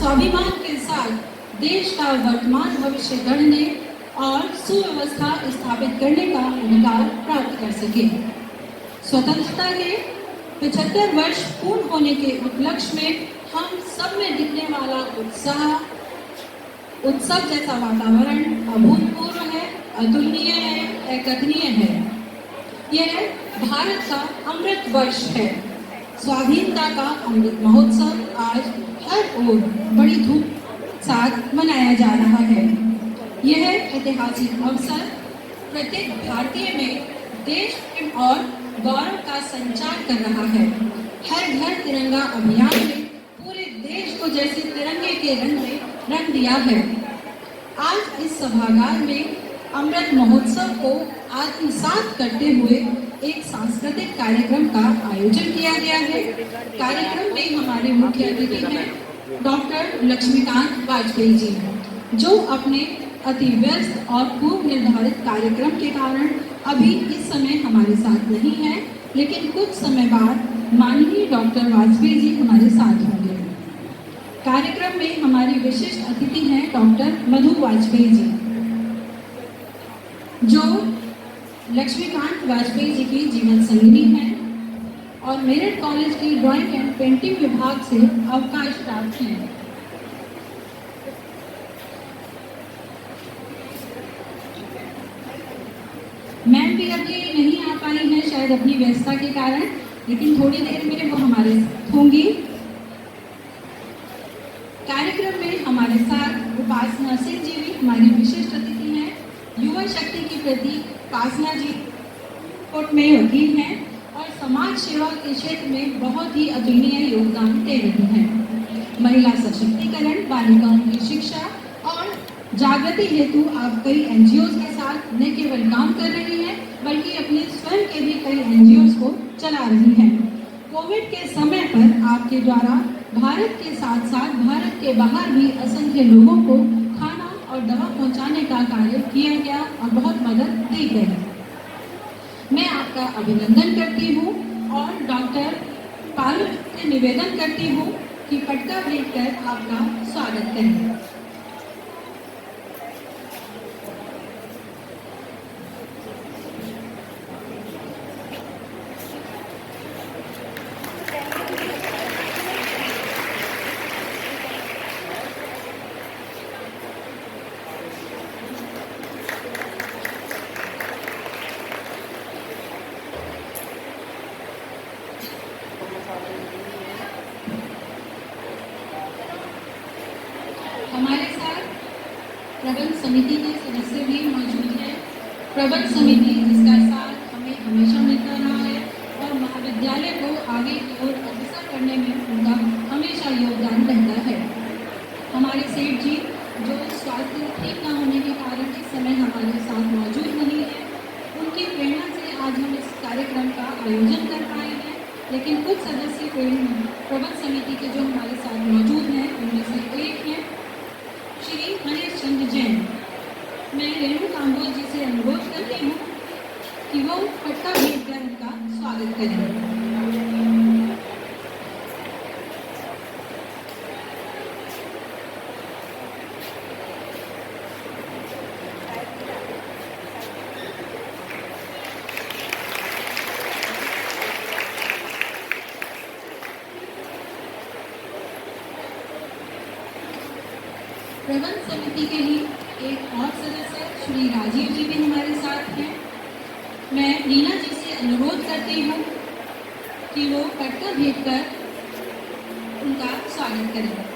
स्वाभिमान के साथ देश का वर्तमान भविष्य गढ़ने और सुव्यवस्था स्थापित करने का अधिकार प्राप्त कर सके। स्वतंत्रता के 75 वर्ष पूर्ण होने के उपलक्ष्य में हम सब में दिखने वाला उत्सव जैसा वातावरण अभूतपूर्व है, अतुलनीय है, अकथनीय है। यह भारत का अमृत वर्ष है। स्वाधीनता का अमृत महोत्सव आज हर ओर बड़ी धूम साथ मनाया जा रहा है। यह ऐतिहासिक अवसर प्रत्येक भारतीय में देश प्रेम और गौरव का संचार कर रहा है। हर घर तिरंगा अभियान ने पूरे देश को जैसे तिरंगे के रंग में रंग दिया है। आज इस सभागार में अमृत महोत्सव को आत्मसात करते हुए एक सांस्कृतिक कार्यक्रम का आयोजन किया गया है। कार्यक्रम में हमारे मुख्य अतिथि हैं डॉक्टर लक्ष्मीकांत वाजपेयी जी, जो अपने अति व्यस्त और पूर्व निर्धारित कार्यक्रम के कारण अभी इस समय हमारे साथ नहीं है, लेकिन कुछ समय बाद माननीय डॉक्टर वाजपेयी जी हमारे साथ होंगे। कार्यक्रम में हमारी विशिष्ट अतिथि हैं डॉक्टर मधु वाजपेयी जी, जो लक्ष्मीकांत वाजपेयी जी की जीवन संगिनी हैं और मेरठ कॉलेज की ड्राइंग एंड पेंटिंग विभाग से अवकाश प्राप्त हैं। मैम भी अभी नहीं आ पाई हैं, शायद अपनी व्यस्तता के कारण, लेकिन थोड़ी देर में वो हमारे साथ होंगी। कार्यक्रम में हमारे साथ उपासना सिंह जी भी हमारी विशिष्ट अतिथि हैं। युवा शक्ति की प्रतीक उपासना जी कोर्ट में वकील हैं और समाज सेवा के क्षेत्र में बहुत ही अतुलनीय योगदान दे रही हैं। महिला सशक्तिकरण, बालिकाओं की शिक्षा और जागृति हेतु आप कई एनजीओ के साथ न केवल काम कर रही हैं, बल्कि अपने स्वयं के भी कई एनजीओ को चला रही हैं। कोविड के समय पर आपके द्वारा भारत के साथ साथ भारत के बाहर भी असंख्य लोगों को खाना और दवा पहुंचाने का कार्य किया गया और बहुत मदद दी गई। मैं आपका अभिनंदन करती हूँ और डॉक्टर पाल से निवेदन करती हूँ कि पटका भेंट कर आपका स्वागत करें। हमारे साथ प्रबंध समिति के सदस्य भी मौजूद हैं। प्रबंध समिति जिसका साथ हमें हमेशा मिलता रहा है और महाविद्यालय को आगे की ओर अग्रसर करने में उनका हमेशा योगदान रहता है। हमारे सेठ जी, जो स्वास्थ्य ठीक न होने के कारण इस समय हमारे साथ मौजूद नहीं है, उनकी प्रेरणा से आज हम इस कार्यक्रम का आयोजन कर पाए हैं। लेकिन कुछ सदस्य प्रबंध समिति के जो हमारे साथ मौजूद हैं, उनमें से एक हैं श्री मनीष चंद्र जैन। मैं रेणु कांबोज जी से अनुरोध करती हूँ कि वो पटका भेंट कर उनका स्वागत करें। प्रबंध समिति के ही एक और सदस्य श्री राजीव जी भी हमारे साथ हैं। मैं रीना जी से अनुरोध करती हूँ कि वो पटका भेंट कर उनका स्वागत करें।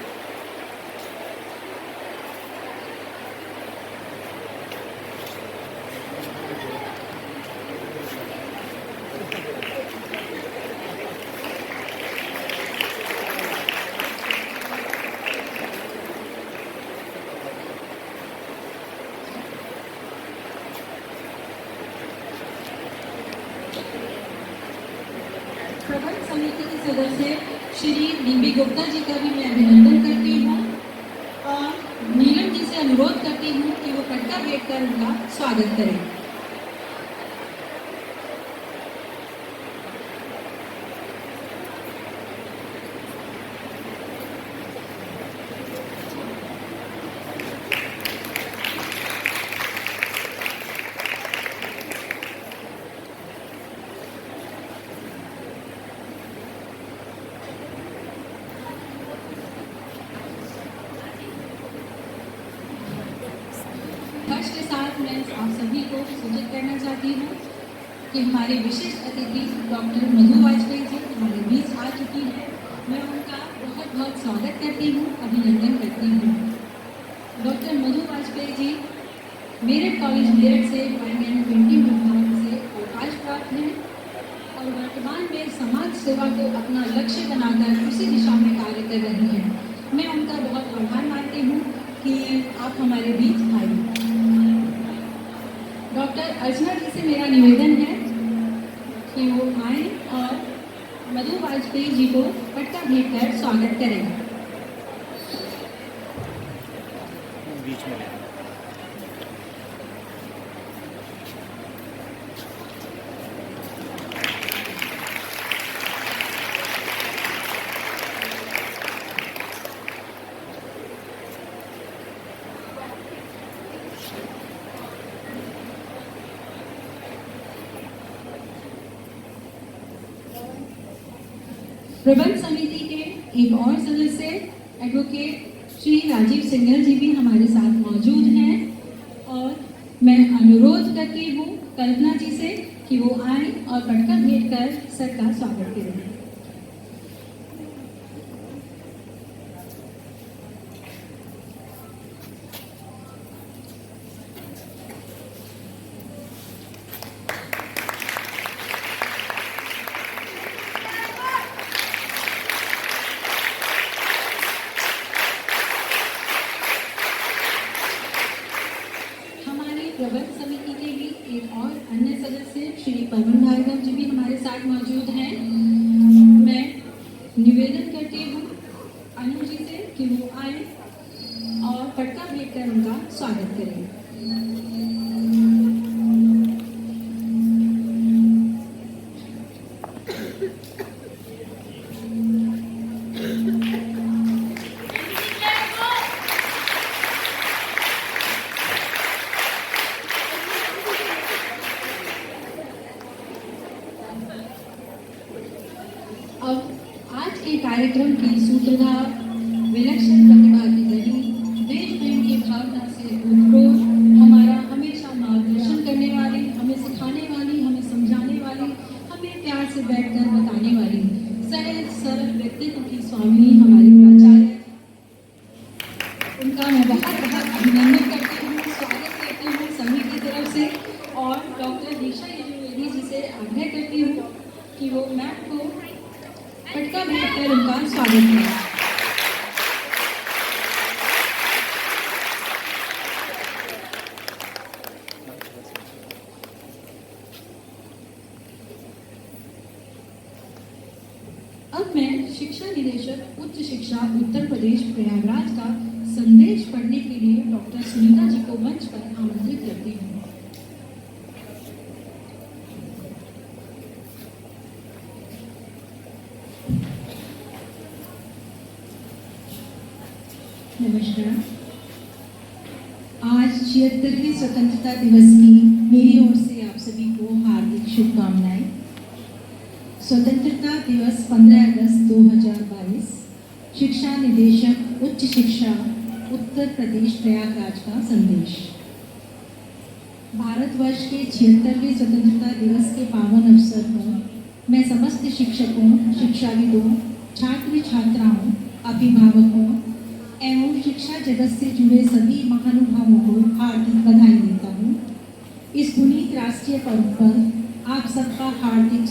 प्रबंध समिति के सदस्य श्री डीबी गुप्ता जी का भी मैं अभिनंदन करती हूँ और नीलम जी से अनुरोध करती हूँ कि वो पटका भेंट कर उनका स्वागत करें। साथ मैं आप सभी को सूचित करना चाहती हूँ कि हमारे विशिष्ट अतिथि डॉक्टर मधु वाजपेयी जी हमारे बीच आ चुकी है। मैं उनका बहुत बहुत स्वागत करती हूँ, अभिनंदन करती हूँ। डॉक्टर मधु वाजपेयी जी मेरठ कॉलेज मेरठ से वैज्ञानिक पेंटिंग विभाग से अवकाश प्राप्त हैं और वर्तमान में समाज सेवा को अपना लक्ष्य बनाकर उसी दिशा में कार्य कर रही हैं। मैं उनका बहुत आभार मानती हूँ कि आप हमारे बीच आए। डॉक्टर अर्चना जी से मेरा निवेदन है कि वो आए और मधु वाजपेयी जी को पटका भेंट कर स्वागत करें। बीच में प्रबंध समिति के एक और सदस्य एडवोकेट श्री राजीव सिंघल जी भी हमारे साथ मौजूद हैं और मैं अनुरोध करती हूँ कल्पना जी से कि वो आए और पटका भेंट कर सर का स्वागत करें। प्रबंध समिति के भी एक और अन्य सदस्य श्री पवन भार्गव जी भी हमारे साथ मौजूद हैं। मैं निवेदन करती हूँ अनु जी से कि वो आए और पटका भेंट कर उनका स्वागत करें। अब आज के कार्यक्रम की सूत्रधार विलक्षण प्रतिभा की धनी देश प्रेम की भावना से उत्प्रोत हमारा हमेशा मार्गदर्शन करने वाली, हमें सिखाने वाली, हमें समझाने वाली, हमें प्यार से बैठकर बताने वाली सहज सरल व्यक्तित्व की स्वामिनी हमारी प्राचार्य, उनका मैं बहुत बहुत अभिनंदन करती हूँ, स्वागत करती हूँ सभी की तरफ से। और डॉक्टर दीक्षा यजुर्वेदी जी से आग्रह करती हूँ कि वो मैम को पटका भेंट कर उनका स्वागत करें। अब मैं शिक्षा निदेशक उच्च शिक्षा उत्तर प्रदेश प्रयागराज का संदेश पढ़ने के लिए डॉक्टर सुनीता जी को मंच पर आमंत्रित करती हूँ। नमस्कार। आज 76वें स्वतंत्रता दिवस की मेरी ओर से आप सभी को हार्दिक शुभकामनाएं। स्वतंत्रता दिवस 15 अगस्त 2022। शिक्षा निदेशक उच्च शिक्षा उत्तर प्रदेश प्रयागराज का संदेश। भारतवर्ष के 76वें स्वतंत्रता दिवस के पावन अवसर पर मैं समस्त शिक्षकों, शिक्षाविदों, छात्र छात्राओं, अभिभावकों एवं शिक्षा जगत से जुड़े सभी महानुभावों को हार्दिक बधाई देता हूँ। इस पुनीत राष्ट्रीय पर्व पर आप सबका हार्दिक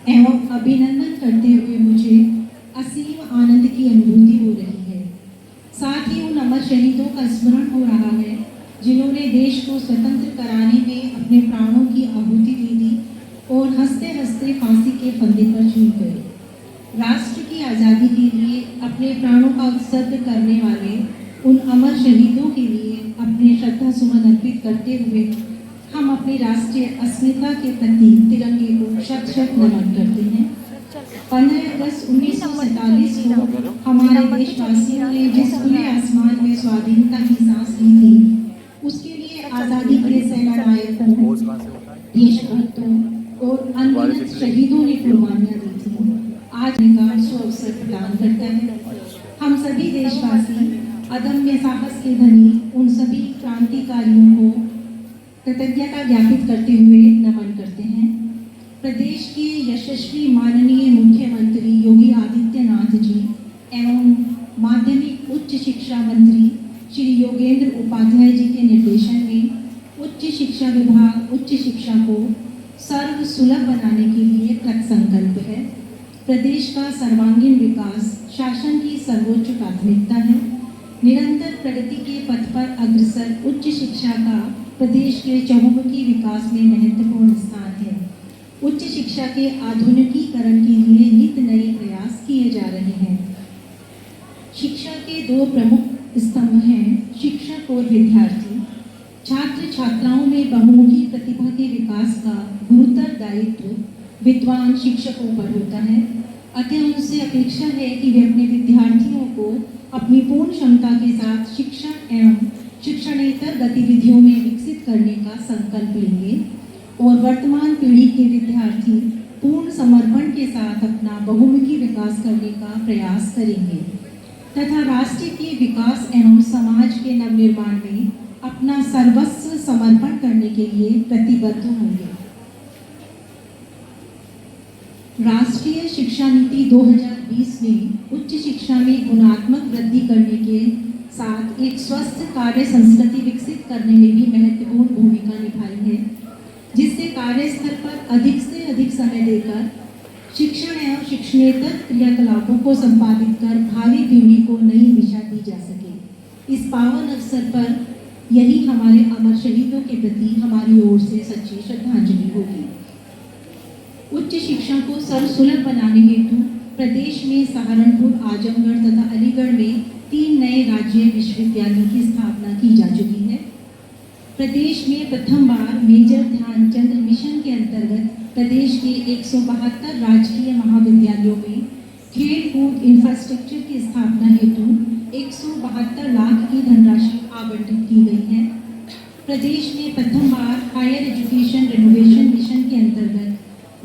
एवं अभिनंदन करते हुए मुझे असीम आनंद की अनुभूति हो रही है। साथ ही उन अमर शहीदों का स्मरण हो रहा है जिन्होंने देश को स्वतंत्र कराने में अपने प्राणों की आहुति दे दी और हंसते हंसते फांसी के फंदे पर झूल गए। राष्ट्र की आज़ादी के लिए अपने प्राणों का उत्सर्ग करने वाले उन अमर शहीदों के लिए अपने श्रद्धा सुमन अर्पित करते हुए हम अपनी राष्ट्रीय अस्मिता के प्रति तिरंगे को शत शत नमन करते हैं। 15 अगस्त 1947 को हमारे देशवासियों ने जिस खुले आसमान में स्वाधीनता की सांस ली थी, उसके लिए आज़ादी के सेनानायकों, देशभक्तों और अनगिनत शहीदों ने कुर्बानियां दी थी। आज का अवसर प्रदान करता है। हम सभी देशवासी अदम्य साहस के धनी उन सभी क्रांतिकारियों को कृतज्ञता ज्ञापित करते हुए नमन करते हैं। प्रदेश के यशस्वी माननीय मुख्यमंत्री योगी आदित्यनाथ जी एवं माध्यमिक उच्च शिक्षा मंत्री श्री योगेंद्र उपाध्याय जी के निर्देशन में उच्च शिक्षा विभाग उच्च शिक्षा को सर्व सुलभ बनाने के लिए कृतसंकल्प है। प्रदेश का सर्वांगीण विकास शासन की सर्वोच्च प्राथमिकता है। निरंतर प्रगति के पथ पर अग्रसर उच्च शिक्षा का प्रदेश के चहुमुखी विकास में महत्वपूर्ण स्थान है। उच्च शिक्षा के आधुनिकीकरण के लिए नित नए प्रयास किए जा रहे हैं। शिक्षा के दो प्रमुख स्तंभ हैं, शिक्षक और विद्यार्थी। छात्र छात्राओं में बहुमुखी प्रतिभा के विकास का गुरुतर दायित्व विद्वान शिक्षकों पर होता है। अतः उनसे अपेक्षा है कि वे अपने विद्यार्थियों को अपनी पूर्ण क्षमता के साथ शिक्षण एवं शिक्षणेतर गतिविधियों में विकसित करने का संकल्प लेंगे और वर्तमान पीढ़ी के विद्यार्थी पूर्ण समर्पण के साथ अपना बहुमुखी विकास करने का प्रयास करेंगे तथा राष्ट्र के विकास एवं समाज के नवनिर्माण में अपना सर्वस्व समर्पण करने के लिए प्रतिबद्ध होंगे। राष्ट्रीय शिक्षा नीति 2020 ने उच्च शिक्षा में गुणात्मक वृद्धि करने के साथ एक स्वस्थ कार्य संस्कृति विकसित करने में भी महत्वपूर्ण भूमिका निभाई है, जिससे कार्यस्थल पर अधिक से अधिक समय देकर शिक्षण एवं शिक्षणेतर क्रियाकलापों को संपादित कर भावी पीढ़ी को नई दिशा दी जा सके। इस पावन अवसर पर यही हमारे अमर शहीदों के प्रति हमारी ओर से सच्ची श्रद्धांजलि होगी। उच्च शिक्षा को सर्वसुलभ बनाने हेतु प्रदेश में सहारनपुर, आजमगढ़ तथा अलीगढ़ में 3 नए राज्य विश्वविद्यालयों की स्थापना की जा चुकी है। प्रदेश में प्रथम बार मेजर ध्यानचंद मिशन के अंतर्गत प्रदेश के 172 राजकीय महाविद्यालयों में खेल कूद इंफ्रास्ट्रक्चर की स्थापना हेतु 172 लाख की धनराशि आवंटित की गई है। प्रदेश में प्रथम बार हायर एजुकेशन रिनोवेशन मिशन के अंतर्गत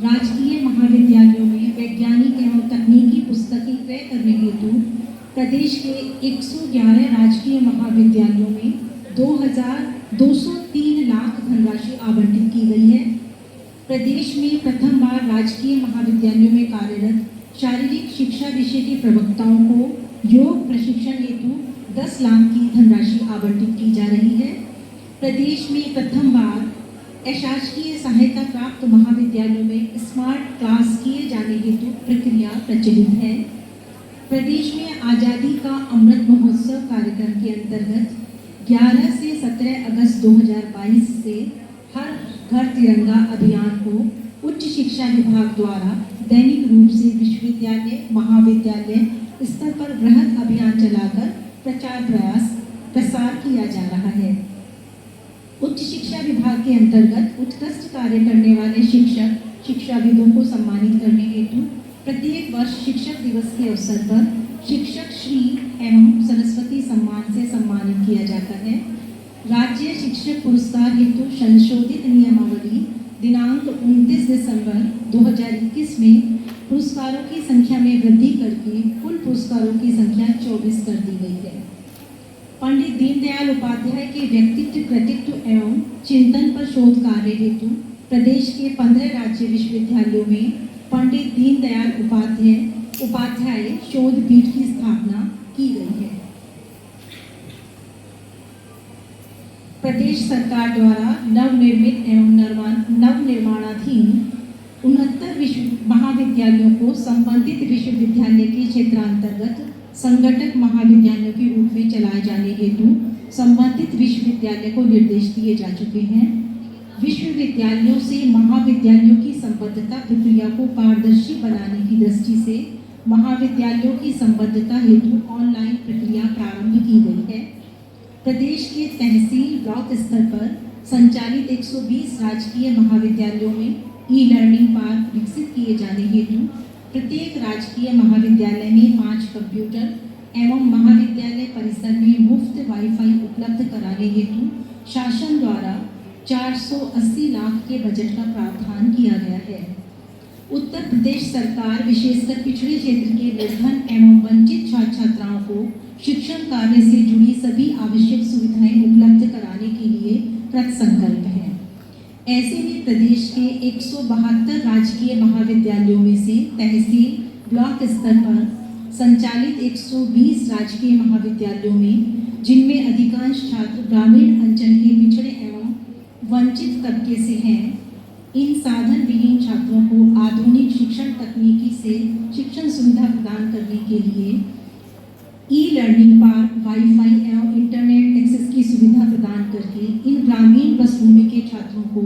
राजकीय महाविद्यालयों में वैज्ञानिक एवं तकनीकी पुस्तकें क्रय करने हेतु प्रदेश के 111 राजकीय महाविद्यालयों में 2,203 लाख धनराशि आवंटित की गई है। प्रदेश में प्रथम बार राजकीय महाविद्यालयों में कार्यरत शारीरिक शिक्षा विषय के प्रवक्ताओं को योग प्रशिक्षण हेतु 10 लाख की धनराशि आवंटित की जा रही है। प्रदेश में प्रथम बार अशासकीय सहायता प्राप्त महाविद्यालयों में स्मार्ट क्लास किए जाने हेतु प्रक्रिया प्रचलित है। प्रदेश में आज़ादी का अमृत महोत्सव कार्यक्रम के अंतर्गत 11 से 17 अगस्त 2022 से हर घर तिरंगा अभियान को उच्च शिक्षा विभाग द्वारा दैनिक रूप से विश्वविद्यालय महाविद्यालय स्तर पर बृहद अभियान चलाकर प्रसार किया जा रहा है। उच्च शिक्षा विभाग के अंतर्गत उत्कृष्ट कार्य करने वाले शिक्षक शिक्षाविदों को सम्मानित करने हेतु प्रत्येक वर्ष शिक्षक दिवस के अवसर पर शिक्षक श्री एवं सरस्वती सम्मान से सम्मानित किया जाता है। राज्य शिक्षक पुरस्कार हेतु संशोधित नियमावली दिनांक 29 दिसंबर 2021 में पुरस्कारों की संख्या में वृद्धि करके कुल पुरस्कारों की संख्या 24 कर दी गई है। पंडित दीनदयाल उपाध्याय के व्यक्तित्व कृतित्व एवं चिंतन पर शोध कार्य हेतु प्रदेश के 15 राज्य विश्वविद्यालयों में पंडित दीनदयाल उपाध्याय शोध पीठ की स्थापना की गई है। प्रदेश सरकार द्वारा नवनिर्मित एवं नवनिर्माणाधीन 69 महाविद्यालयों को संबंधित विश्वविद्यालय के क्षेत्रांतर्गत संगठक महाविद्यालयों के रूप में चलाए जाने हेतु संबंधित विश्वविद्यालय को निर्देश दिए जा चुके हैं। विश्वविद्यालयों से महाविद्यालयों की संबद्धता प्रक्रिया को पारदर्शी बनाने की दृष्टि से महाविद्यालयों की संबद्धता हेतु ऑनलाइन प्रक्रिया प्रारंभ की गई है। प्रदेश के तहसील ब्लॉक स्तर पर संचालित 120 राजकीय महाविद्यालयों में ई लर्निंग पार्क विकसित किए जाने हेतु प्रत्येक राजकीय महाविद्यालय में 5 कंप्यूटर एवं महाविद्यालय परिसर में मुफ्त वाईफाई उपलब्ध कराने हेतु शासन द्वारा 480 लाख के बजट का प्रावधान किया गया है। उत्तर प्रदेश सरकार विशेषकर पिछड़े क्षेत्र के निर्धन एवं वंचित छात्र छात्राओं को शिक्षण कार्य से जुड़ी सभी आवश्यक सुविधाएं उपलब्ध कराने के लिए कृतसंकल्प है। ऐसे में प्रदेश के 172 राजकीय महाविद्यालयों में से तहसील ब्लॉक स्तर पर संचालित 120 राजकीय महाविद्यालयों में, जिनमें अधिकांश छात्र ग्रामीण अंचल के पिछड़े एवं वंचित तबके से हैं, इन साधन विहीन छात्रों को आधुनिक शिक्षण तकनीकी से शिक्षण सुविधा प्रदान करने के लिए ई लर्निंग पार्क, वाईफाई एवं इंटरनेट एक्सेस की सुविधा प्रदान करके इन ग्रामीण पृष्ठभूमि के छात्रों को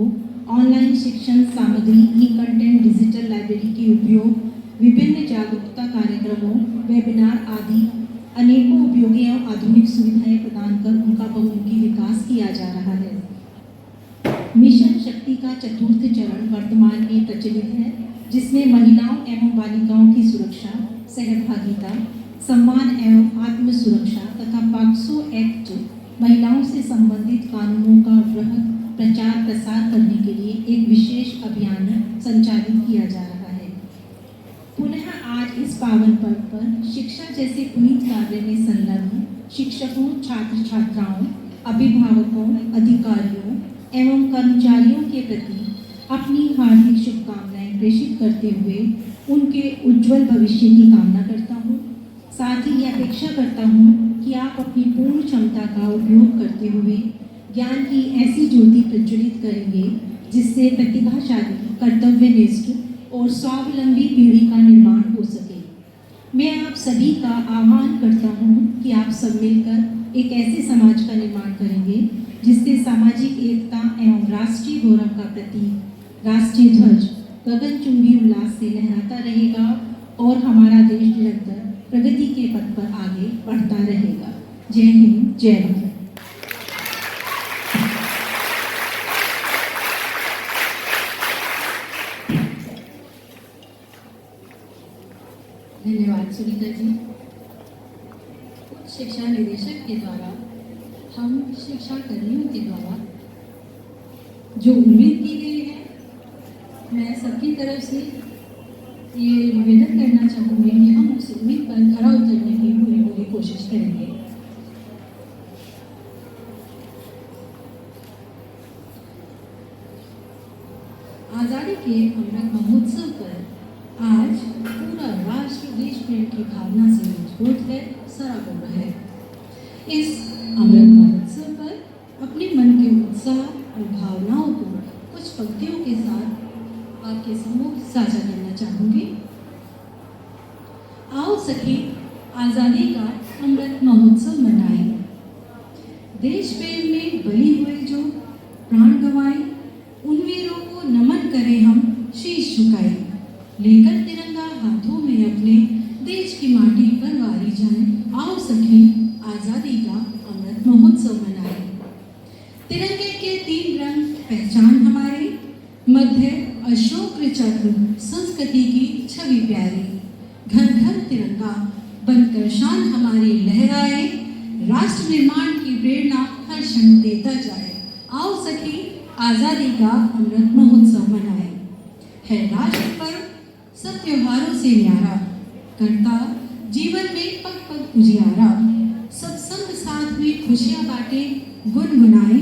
ऑनलाइन शिक्षण सामग्री, ई कंटेंट, डिजिटल लाइब्रेरी के उपयोग, विभिन्न जागरूकता कार्यक्रमों, वेबिनार आदि अनेकों उपयोगी एवं आधुनिक सुविधाएं प्रदान कर उनका बहुमुखी विकास किया जा रहा है। मिशन शक्ति का चतुर्थ चरण वर्तमान में प्रचलित है, जिसमें महिलाओं एवं बालिकाओं की सुरक्षा, सहभागिता, सम्मान एवं आत्म सुरक्षा तथा पॉक्सो एक्ट महिलाओं से संबंधित कानूनों का वृहद प्रचार प्रसार करने के लिए एक विशेष अभियान संचालित किया जा रहा है। पुनः आज इस पावन पर्व पर शिक्षा जैसे पुनीत कार्य में संलग्न शिक्षकों, छात्र छात्राओं, अभिभावकों, अधिकारियों एवं कर्मचारियों के प्रति अपनी हार्दिक शुभकामनाएं प्रेषित करते हुए उनके उज्जवल भविष्य की कामना करता हूँ। साथ ही यह अपेक्षा करता हूँ कि आप अपनी पूर्ण क्षमता का उपयोग करते हुए ज्ञान की ऐसी ज्योति प्रज्वलित करेंगे जिससे प्रतिभाशाली, कर्तव्यनिष्ठ और स्वावलंबी पीढ़ी का निर्माण हो सके। मैं आप सभी का आह्वान करता हूँ कि आप सब मिलकर एक ऐसे समाज का निर्माण करेंगे जिससे सामाजिक एकता एवं राष्ट्रीय गौरव का प्रतीक राष्ट्रीय ध्वज गगनचुंबी उल्लास से लहराता रहेगा और हमारा देश निरंतर प्रगति के पथ पर आगे बढ़ता रहेगा। जय हिंद, जय भारत। धन्यवाद सुनीता जी। उच्च शिक्षा निदेशक के द्वारा हम शिक्षा कर्मियों के द्वारा जो उम्मीद की गई है, मैं सबकी तरफ से ये निवेदन करना चाहूँगी कि हम उस उम्मीद पर खरा उतरने की पूरी कोशिश करेंगे। आज़ादी के अमृत महोत्सव पर आज पूरा राष्ट्र देश प्रेम की भावना से मजबूत है, सराबोर है। इस अमृत महोत्सव पर अपने मन के उत्साह और भावनाओं को कुछ पंक्तियों के साथ आपके सम्मुख साझा करना चाहूंगी। आओ सखी, आजादी का अमृत महोत्सव मनाएं। देश प्रेम में बलि हुए जो प्राण गंवाए, उन वीरों को नमन करें हम शीश झुकाए। लेकर तिरंगा हाथों में अपने देश की माटी पर वारी जाए। आओ सखी, आजादी का अमृत महोत्सव मनाएं। तिरंगे के 3 रंग पहचान हमारे, मध्य अशोक चक्र संस्कृति की छवि प्यारी। घर घर तिरंगा बनकर शान हमारी लहराए, राष्ट्र निर्माण की प्रेरणा हर क्षण देता जाए। आओ सखी, आजादी का अमृत महोत्सव मनाए। है राष्ट्र पर्व सब त्योहारों से न्यारा, करता जीवन में पग पग उजियारा। सब संग साथ में खुशियां बांटे, गुनगुनाए।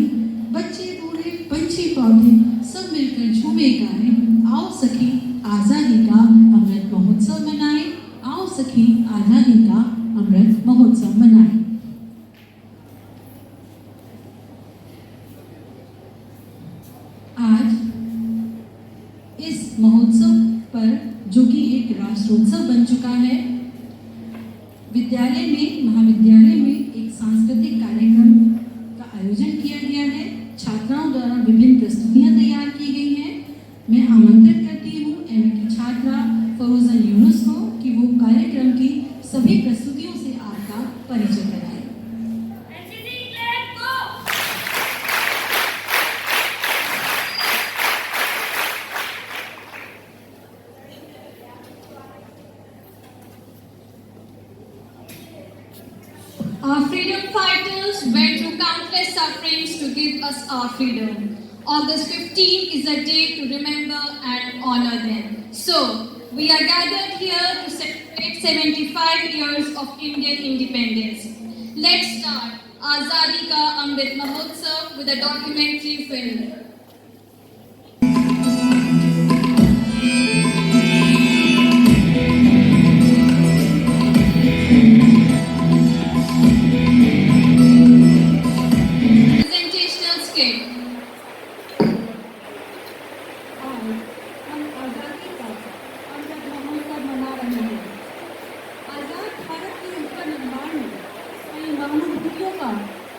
बच्चे बूढ़े पंछी पौधे सब मिलकर झूमे गाए। आओ सखी, आजादी का अमृत महोत्सव मनाए। आओ सखी, आजादी का अमृत महोत्सव मनाए। आज इस महोत्सव पर, जो कि एक राष्ट्रोत्सव बन चुका है, विद्यालय में, महाविद्यालय में एक सांस्कृतिक कार्यक्रम का आयोजन किया गया है। छात्राओं द्वारा विभिन्न प्रस्तुतियां तैयार की गई हैं। मैं आमंत्रित करती हूँ एमए की छात्रा फरोजन यूनुस को कि वो कार्यक्रम की सभी प्रस्तुतियों से आपका परिचय कराएं। Our freedom fighters went through countless sufferings to give us our freedom. August 15 is a day to remember and honor them. So, we are gathered here to celebrate 75 years of Indian independence. Let's start Azadi Ka Amrit Mahotsav with a documentary film. Presentational skit. आज हम आज़ादी का अमृत महोत्सव मना रहे हैं। आज़ाद भारत के उत्तर निर्माण में कई महानुभूतियों का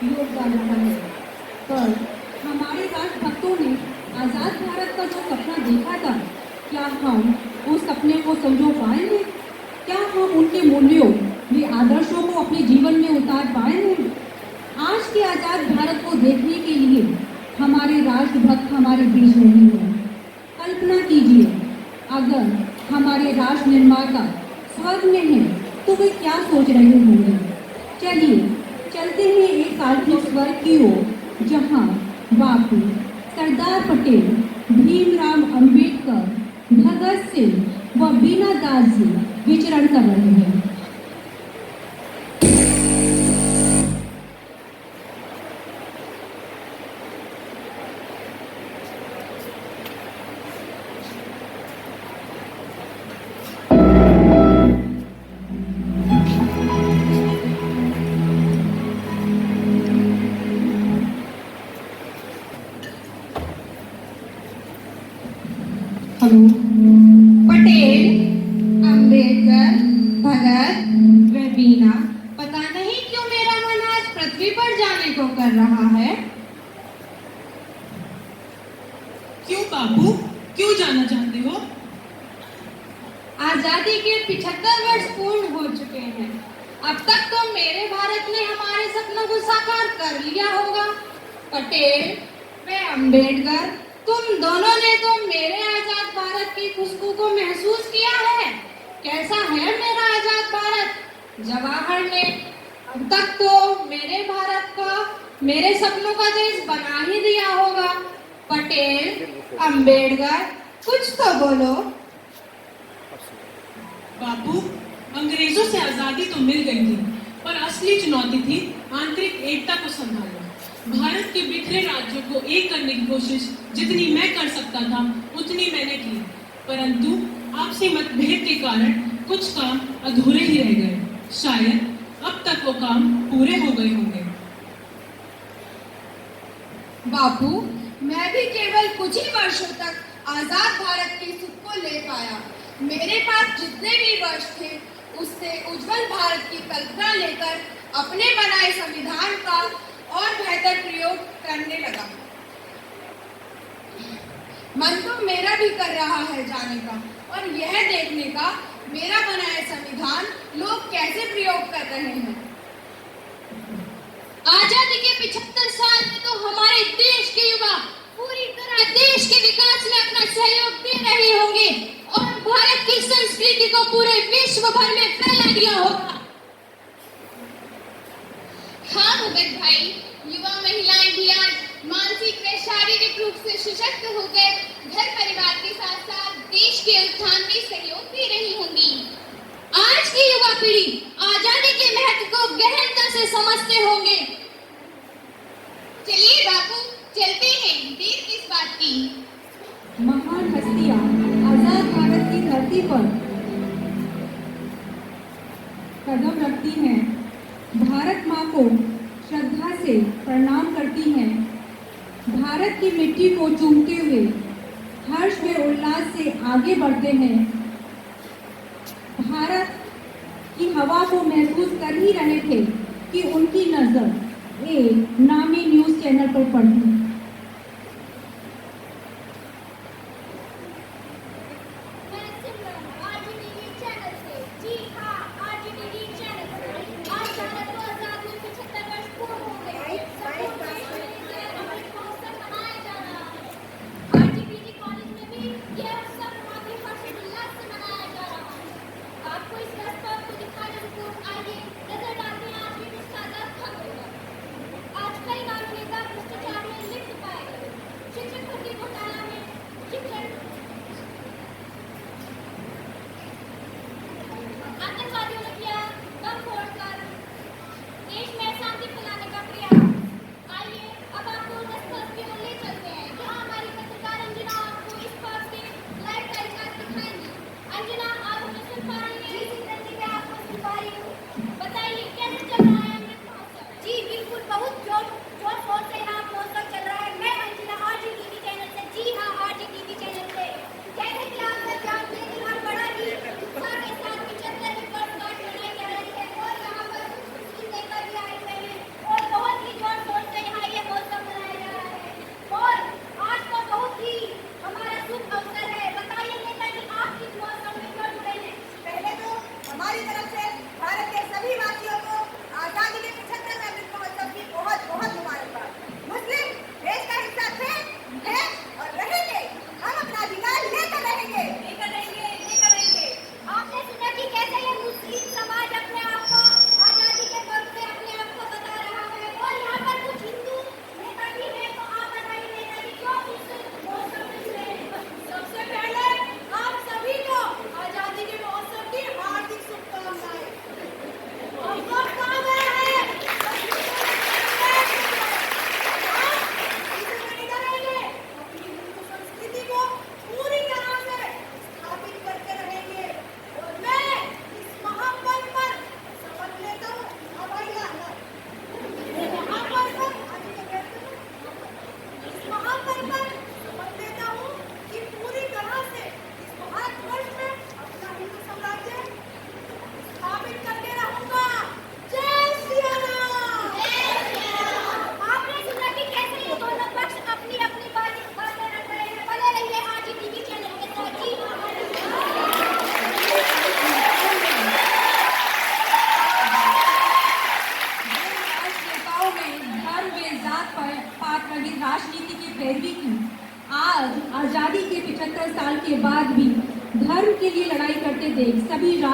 योगदान रहा है, पर हमारे राष्ट्रभक्तों ने आज़ाद भारत का जो सपना देखा था, क्या हम उस सपने को संजो पाएंगे? क्या हम उनके मूल्यों व आदर्शों को अपने जीवन में उतार पाएंगे? आज के आज़ाद भारत को देखने के लिए हमारे राष्ट्रभक्त हमारे बीच नहीं है। कल्पना कीजिए, अगर हमारे राष्ट्र निर्माता स्वर्ग में हैं, तो वे क्या सोच रहे होंगे? चलिए चलते हैं एक काल्पनिक स्वर्ग की ओर, जहाँ बापू, सरदार पटेल, भीमराव अंबेडकर, भगत सिंह व बीना दास जी विचरण कर रहे हैं। पटेल, अंबेडकर, भगत व बीना, पता नहीं क्यों मेरा मन आज पृथ्वी पर जाने को कर रहा है। क्यों बाबू, क्यों जाना चाहते हो? आजादी के 75 वर्ष पूर्ण हो चुके हैं। अब तक तो मेरे भारत ने हमारे सपनों को साकार कर लिया होगा। पटेल व अंबेडकर, तुम दोनों ने तो मेरे आजाद भारत की खुशबू को महसूस किया है। कैसा है मेरा आजाद भारत? जवाहर ने अब तक तो मेरे भारत का, मेरे सपनों का देश बना ही दिया होगा। पटेल, अंबेडकर, कुछ तो बोलो। बापू, अंग्रेजों से आजादी तो मिल गई थी, पर असली चुनौती थी आंतरिक एकता को संभालना। भारत के बिखरे राज्यों को एक करने की कोशिश जितनी मैं कर सकता था उतनी मैंने की, परंतु आपसी मतभेद के कारण कुछ काम अधूरे ही रह गए। शायद अब तक वो काम पूरे हो गए होंगे। बापू, मैं भी केवल कुछ ही वर्षों तक आजाद भारत के सुख को ले पाया। मेरे पास जितने भी वर्ष थे, उससे उज्जवल भारत की कल्पना लेकर अपने बनाए संविधान का और बेहतर प्रयोग करने लगा। मन तो मेरा भी कर रहा है जाने का और यह देखने का मेरा बनाया संविधान लोग कैसे प्रयोग कर रहे हैं। आजादी के 75 साल में तो हमारे देश के युवा पूरी तरह देश के विकास में अपना सहयोग दे रहे होंगे और भारत की संस्कृति को पूरे विश्व भर में फैला दिया होगा। हाँ भगत भाई, युवा महिलाएं भी आज मानसिक व शारीरिक रूप से सशक्त होकर घर परिवार के साथ साथ देश के उत्थान में सहयोग दे रही होंगी। आज की युवा पीढ़ी आजादी के महत्व को गहनता से समझते होंगे। चलिए बापू, चलते हैं, देर किस बात की। महान हस्तियां आजाद भारत की धरती पर कदम रखती हैं, भारत माँ को श्रद्धा से प्रणाम करती हैं, भारत की मिट्टी को चूमते हुए हर्ष व उल्लास से आगे बढ़ते हैं। भारत की हवा को महसूस कर ही रहे थे कि उनकी नजर एक नामी न्यूज चैनल पर पड़ी। आज कई बार नेता भ्रष्टाचार में लिप्त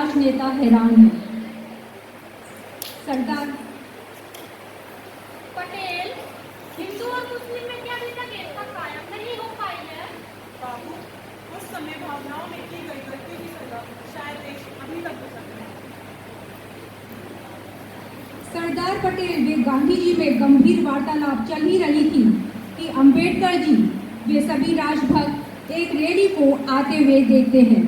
राजनेता हैरान हैं। सरदार पटेल, हिंदू और मुस्लिम में क्या अभी तक एकता कायम नहीं हो पाई है? बाबू, उस समय भावनाओं में की गई गलती की सजा शायद देश अभी तक भुगत रहा है। सरदार पटेल वे गांधी जी में गंभीर वार्तालाप चल ही रही थी कि अंबेडकर जी वे सभी राजभक्त एक रैली को आते हुए देखते हैं।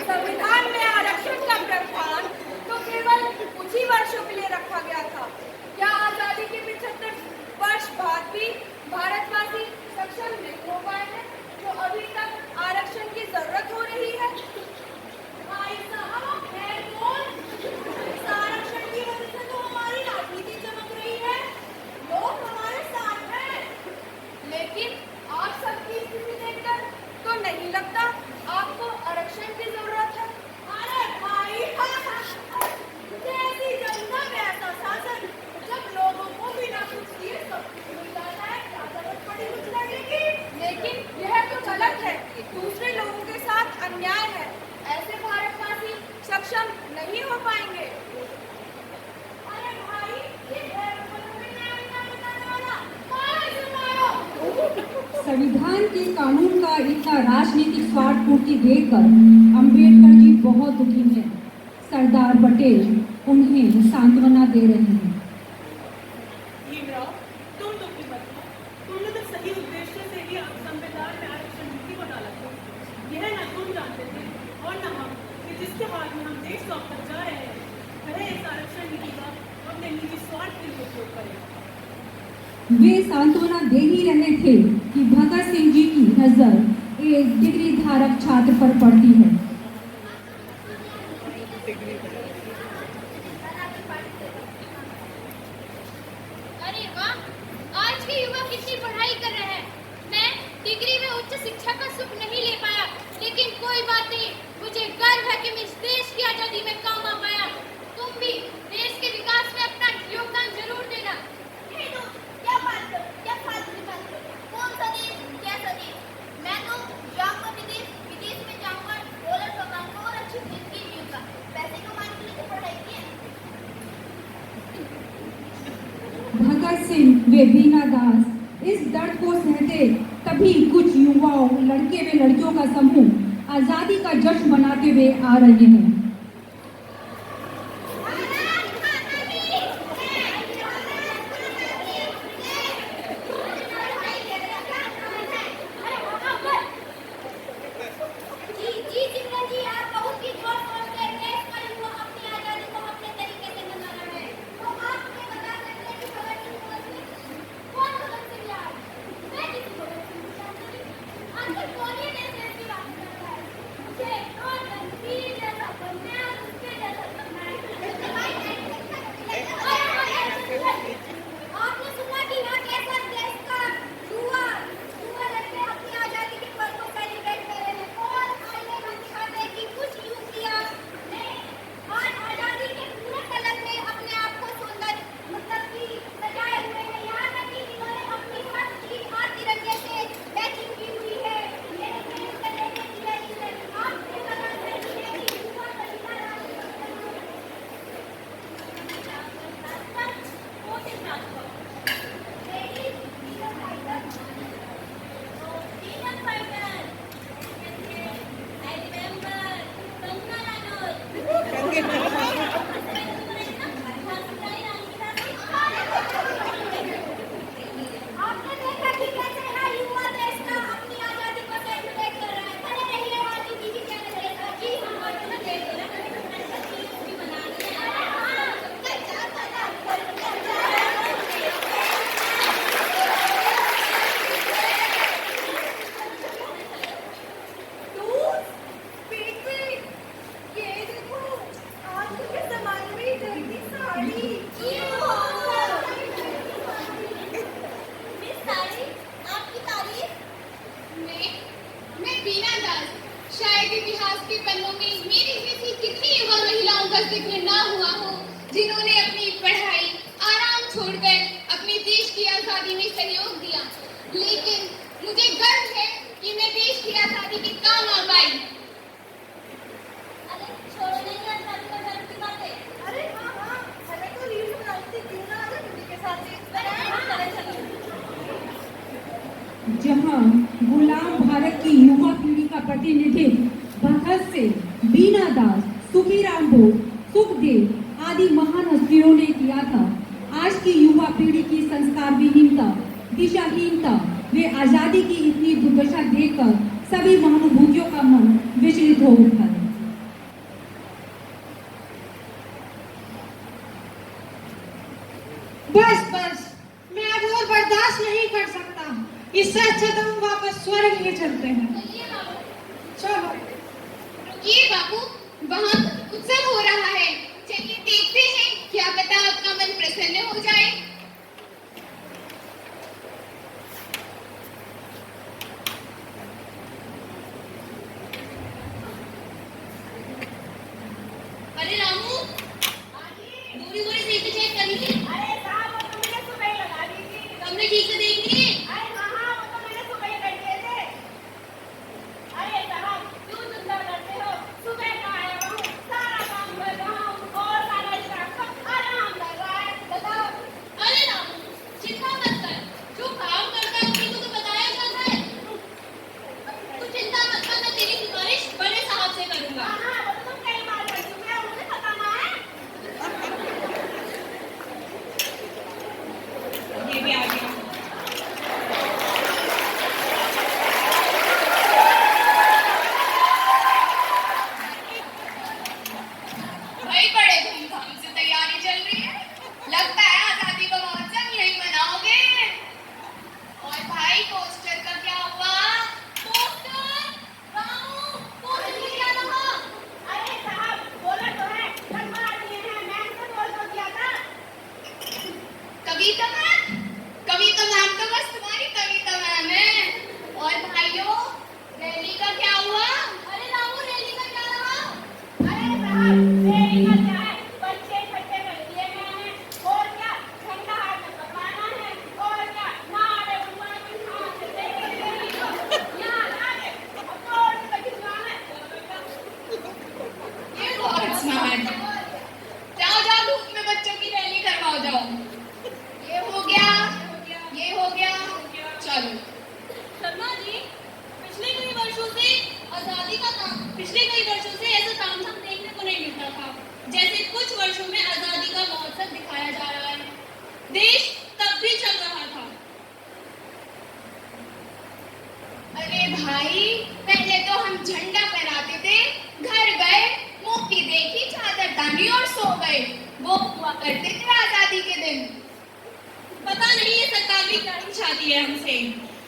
संविधान में आरक्षण का प्रावधान तो केवल कुछ ही वर्षों के लिए रखा गया था। क्या आजादी के 75 वर्ष बाद भी भारतवासी सक्षम नहीं हो पाए हैं जो अभी तक आरक्षण की जरूरत हो रही है? भाई साहब, खैर बोल। इस आरक्षण की वजह से तो हमारी राजनीति चमक रही है, लोग हमारे साथ हैं। लेकिन आप सबकी स्थिति देखकर तो नहीं लगता आपको आरक्षण की जरूरत है। अरे भाई, जैसी जनता वैसा शासन। जब लोगों को बिना कुछ दिए सब कुछ मिल जाता है, क्या जरूरत पड़ी कुछ लगेगी? लेकिन यह तो गलत है, दूसरे लोगों के साथ अन्याय है। ऐसे भारतवासी सक्षम नहीं हो पाएंगे। अरे भाई, ये न्याय निकालने वाला कौन है सुनाओ? संविधान के कानून का इतना राजनीतिक स्वार्थ पूर्ति देखकर अंबेडकर जी बहुत दुखी हैं। सरदार पटेल उन्हें सांत्वना दे रहे हैं। भीमराव, तुम दुखी मत हो। तुमने तो सही उद्देश्य से ही संविधान में आरक्षण नीति को डाला था। यह न तुम जानते थे और न हम कि जिसके बाद में हम देश को अब तक जा रहे हैं, वह इस आरक्षण नीति का अपने निजी स्वार्थ के लिए उपयोग करेगा। वे सांत्वना दे ही रहे थे कि भगत सिंह जी की नजर एक डिग्री धारक छात्र पर पड़ती है। अरे वाह, आज के युवा कितनी पढ़ाई कर रहे हैं। मैं डिग्री में उच्च शिक्षा का सुख नहीं ले पाया, लेकिन कोई बात नहीं, मुझे गर्व है कि मैं इस देश की आजादी में काम आ पाया। तुम भी देश के विकास में अपना योगदान जरूर देना। क्या बात करो, क्या फालतू की बात करो। कौन सा देश, कैसा देश? मैं तो जाऊंगा विदेश में जाऊंगा, डॉलर कमाऊंगा और अच्छी जिंदगी जीऊंगा। पैसे कमाने के लिए तो पढ़ाई की है। भगत सिंह वे बीना दास इस दर्द को सहते तभी कुछ युवाओं, लड़के व लड़कियों का समूह आजादी का जश्न मनाते हुए आ रहे हैं। में मेरी जैसी कितनी युवा महिलाओं का जिक्र ना हुआ हो जिन्होंने अपनी पढ़ाई आराम छोड़कर अपने देश की आजादी में सहयोग दिया। लेकिन मुझे गर्व है कि मैं देश की आजादी के काम आ पाई। अरे छोड़ो नहीं आजादी का गर्व की बातें। अरे हाँ हाँ, हमें तो रील्स बनाती थी, क्यों ना आ जाए दीदी के साथ ही। चलो। जहां गुलाम भारत की युवा पीढ़ी का प्रतिनिधित्व भगत सिंह, बीना दास, सुखीराम बोस, सुखदेव आदि महान हस्तियों ने किया था, आज की युवा पीढ़ी की संस्कार विहीनता, दिशाहीनता वे आजादी की इतनी दुर्दशा देखकर सभी महानुभूतियों का मन विचलित हो उठा है। बस बस, मैं अब और बर्दाश्त नहीं कर सकता। इससे अच्छा तो हम वापस स्वर्ग लिए चलते हैं। चलो। रुकिए बाबू, वहाँ उत्सव हो रहा है, चलिए देखते हैं, क्या पता आपका मन प्रसन्न हो जाए। अरे रामू, दूरी दूरी से चेक कर ली। अरे साहब, वो तो मैंने सुबह ही लगा दी थी। तुमने ठीक से देख ली? अरे हाँ हाँ, वो तो मैंने सुबह ही कर दिए थे। अरे साहब, क्यों चिंता करते हो? सुबह का आया हूँ, सारा काम कर रहा हूँ और सारा स्टाफ सब आराम कर रहा है। बताओ। अरे रामू, चिंता मत कर, जो काम करता है उसी को तो बताया जाता है। तू चिंता मत कर, मैं तेरी सिफारिश बड़े साहब से करूंगा। हाँ हाँ, वो तो तुम कई बार कर चुके हो, मुझे पता ना है। ये भी आ गया। भाई बड़े धूमधाम से तैयारी चल रही है, लगता है आजादी का महोत्सव यही मनाओगे। और भाई पोस्टर का क्या हुआ? पोस्टर, रामू, पोस्टर में क्या रहा? अरे साहब, बोला तो है, बनवा दिए हैं, मैम से बोल तो दिया था। कविता मैम, कविता मैम तो बस तुम्हारी कविता मैम है। और भाइयों, रैली का क्या हुआ? अरे रामू, रैली का क्या रहा? अरे साहब, मेरी का क्या है, बच्चे इकट्ठे कर दिए गए हैं। और क्या, ठंडा हाथ में पकवाना है। और क्या, नारे बुलवाए के हाथ से देखेंगे नहीं तो यहाँ नारे, अब और से खिंचवाना है। ये बहुत स्मार्ट। जाओ जाओ, धूप में बच्चों की रैली करवाओ जाओ। ये हो गया, ये हो गया, चलो। शर्मा जी, पिछले कई वर्षों से आजादी का पिछले कई वर्षों से ऐसा तामझाम देखने को नहीं मिलता था, जैसे कुछ वर्षों में आजादी का महोत्सव दिखाया जा रहा है। देश तब भी चल रहा था। अरे भाई, पहले तो हम झंडा फहराते थे, घर गए, मौके देखी, चादर टांगी और सो गए। वो हुआ करते थे आजादी के दिन। पता नहीं ये सरकार भी क्या चाहती है हमसे।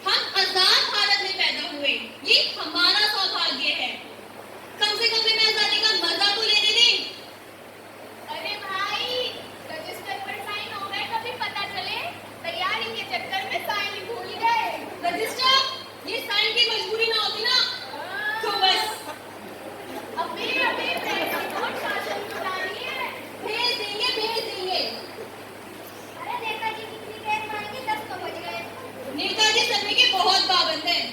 हम आजाद भारत में पैदा हुए, ये हमारा सौभाग्य है। कम से कम हमें आजादी का मजा तो लेने दें। अरे भाई, रजिस्टर पर साइन हो गए, कभी पता चले तैयारी के चक्कर में साइन ही भूल गए। रजिस्टर, ये साइन की मजबूरी ना होती ना तो बस अभी अभी पैसे बहुत शासन बता रही है। भेज देंगे, भेज देंगे। अरे नेताजी कितनी देर में आएंगे? 10 तो बज गए। नेताजी समय के बहुत पाबंद हैं।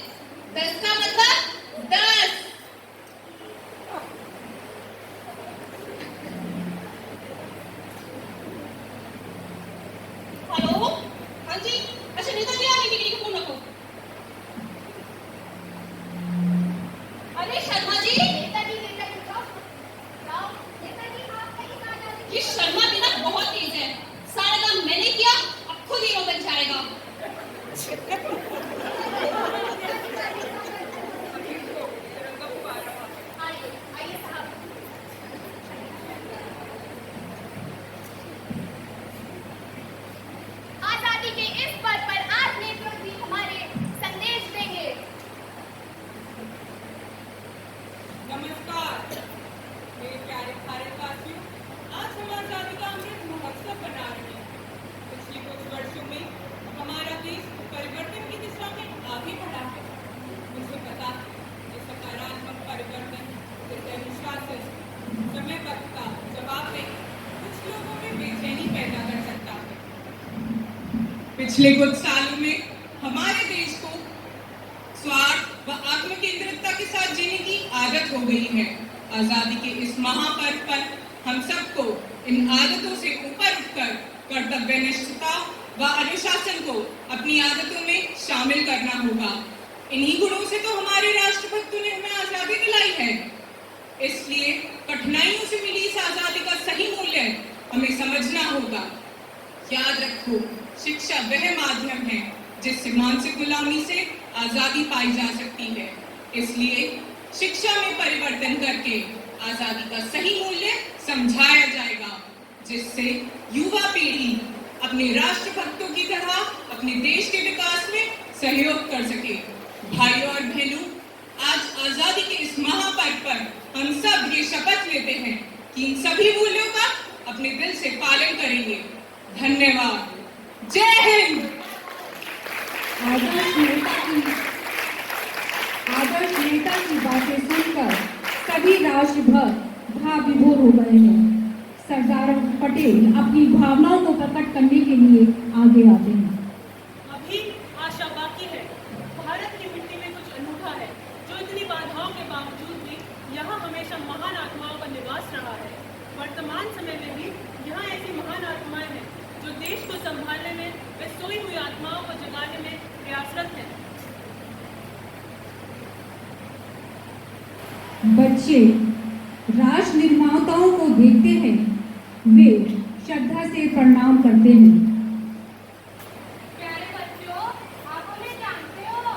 10 का मतलब 10। हेलो, हाँ जी, अच्छा नेताजी आ गए, किसी को फोन रखो। अरे शर्मा जी, नेताजी नेताजी जाओ, नेताजी आप कहीं ना जाते। ये शर्मा जी ना बहुत तेज है। सारा काम मैंने किया, अब खुद ही वो बन जाएगा। आइए आइए साहब। आजादी के इस पर्व पर आज नेताजी हमारे संदेश देंगे। नमस्कार मेरे प्यारे भारतवासियों, आज हम आजादी का अमृत महोत्सव मना रहे हैं। पिछले कुछ वर्षों में हमारा देश परिवर्तन की दिशा में आगे बढ़ा है। मुझे पता है ये सकारात्मक परिवर्तन सिर्फ अनुशासन पिछले कुछ सालों में हमारे देश को स्वार्थ व आत्मकेंद्रितता के साथ जीने की आदत हो गई है। आजादी के इस महापर्व पर हम सबको इन आदतों से ऊपर उठकर कर्तव्यनिष्ठता व अनुशासन को अपनी आदतों में शामिल करना होगा। इन्हीं गुणों से तो हमारे राष्ट्रभक्तों ने हमें आजादी दिलाई है। इसलिए कठिनाइयों से मिली इस आजादी का सही मूल्य हमें समझना होगा। याद रखो, शिक्षा वह माध्यम है जिससे मानसिक गुलामी से आजादी पाई जा सकती है। इसलिए शिक्षा में परिवर्तन करके आजादी का सही मूल्य समझाया जाएगा, जिससे युवा पीढ़ी अपने राष्ट्रभक्तों की तरह अपने देश के विकास में सहयोग कर सके। भाइयों और बहनों, आज आजादी के इस महापर्व पर हम सब ये शपथ लेते हैं कि इन सभी मूल्यों का अपने दिल से पालन करेंगे। धन्यवाद। जय हिंद। आदर्श नेता की बातें सुनकर सभी राष्ट्रभक्त भाव विभोर हो गए हैं। सरदार पटेल अपनी भावनाओं को प्रकट करने के लिए आगे आते हैं। अभी आशा बाकी है। भारत की मिट्टी में कुछ अनूठा है, जो इतनी बाधाओं के बावजूद भी यहाँ हमेशा महान आत्माओं का निवास रहा है। वर्तमान समय में भी यहाँ ऐसी महान आत्माएं हैं जो देश को संभालने में व सोई हुई आत्माओं को जगाने में प्रयासरत हैं। बच्चे राष्ट्र निर्माताओं को देखते हैं, वे श्रद्धा से प्रणाम करते हैं। प्यारे बच्चों, आप उन्हें जानते हो?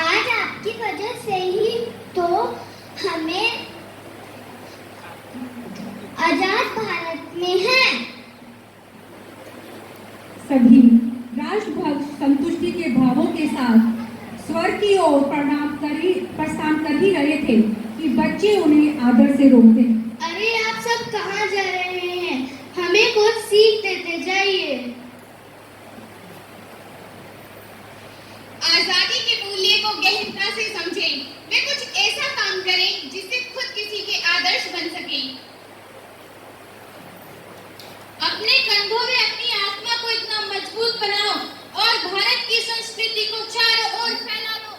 आज आपकी वजह से ही तो हमें आजाद भारत में है। सभी राष्ट्रभक्त संतुष्टि के भावों के साथ स्वर की ओर प्रस्थान कर ही रहे थे कि बच्चे उन्हें आदर से रोकते। अरे आप सब कहाँ जा रहे हैं? हमें कुछ सीख देते जाइए। आजादी के मूल्य को गहनता से समझें। वे कुछ ऐसा काम करें जिससे खुद किसी के आदर्श बन सके। अपने कंधों में अपनी आत्मा को इतना मजबूत बनाओ और भारत की संस्कृति को चारों ओर फैला दो।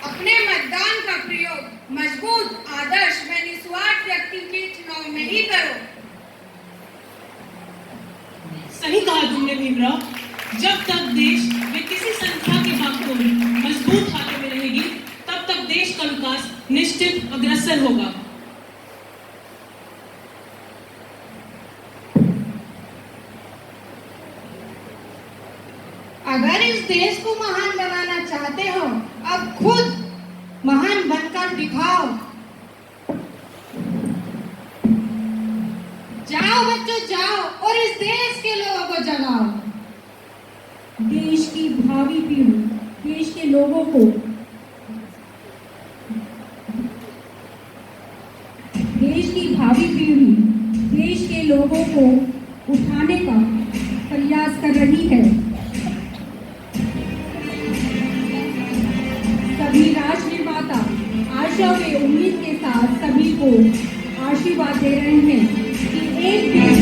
अपने मतदान का प्रयोग मजबूत आदर्श व निस्वार्थ व्यक्ति के चुनाव में ही करो। सही कहा तुमने भीमराव। जब तक देश में किसी संख्या की भागदौड़ मजबूत हाथों में रहेगी, तब तक देश का विकास निश्चित अग्रसर होगा। अगर इस देश को महान बनाना चाहते हो, अब खुद महान बनकर दिखाओ। जाओ बच्चों, जाओ और इस देश के लोगों को जगाओ। देश की भावी पीढ़ी, देश के लोगों को उठाने का प्रयास कर रही है। सभी राष्ट्र निर्माता आशा व उम्मीद के साथ सभी को आशीर्वाद दे रहे हैं कि एक दिन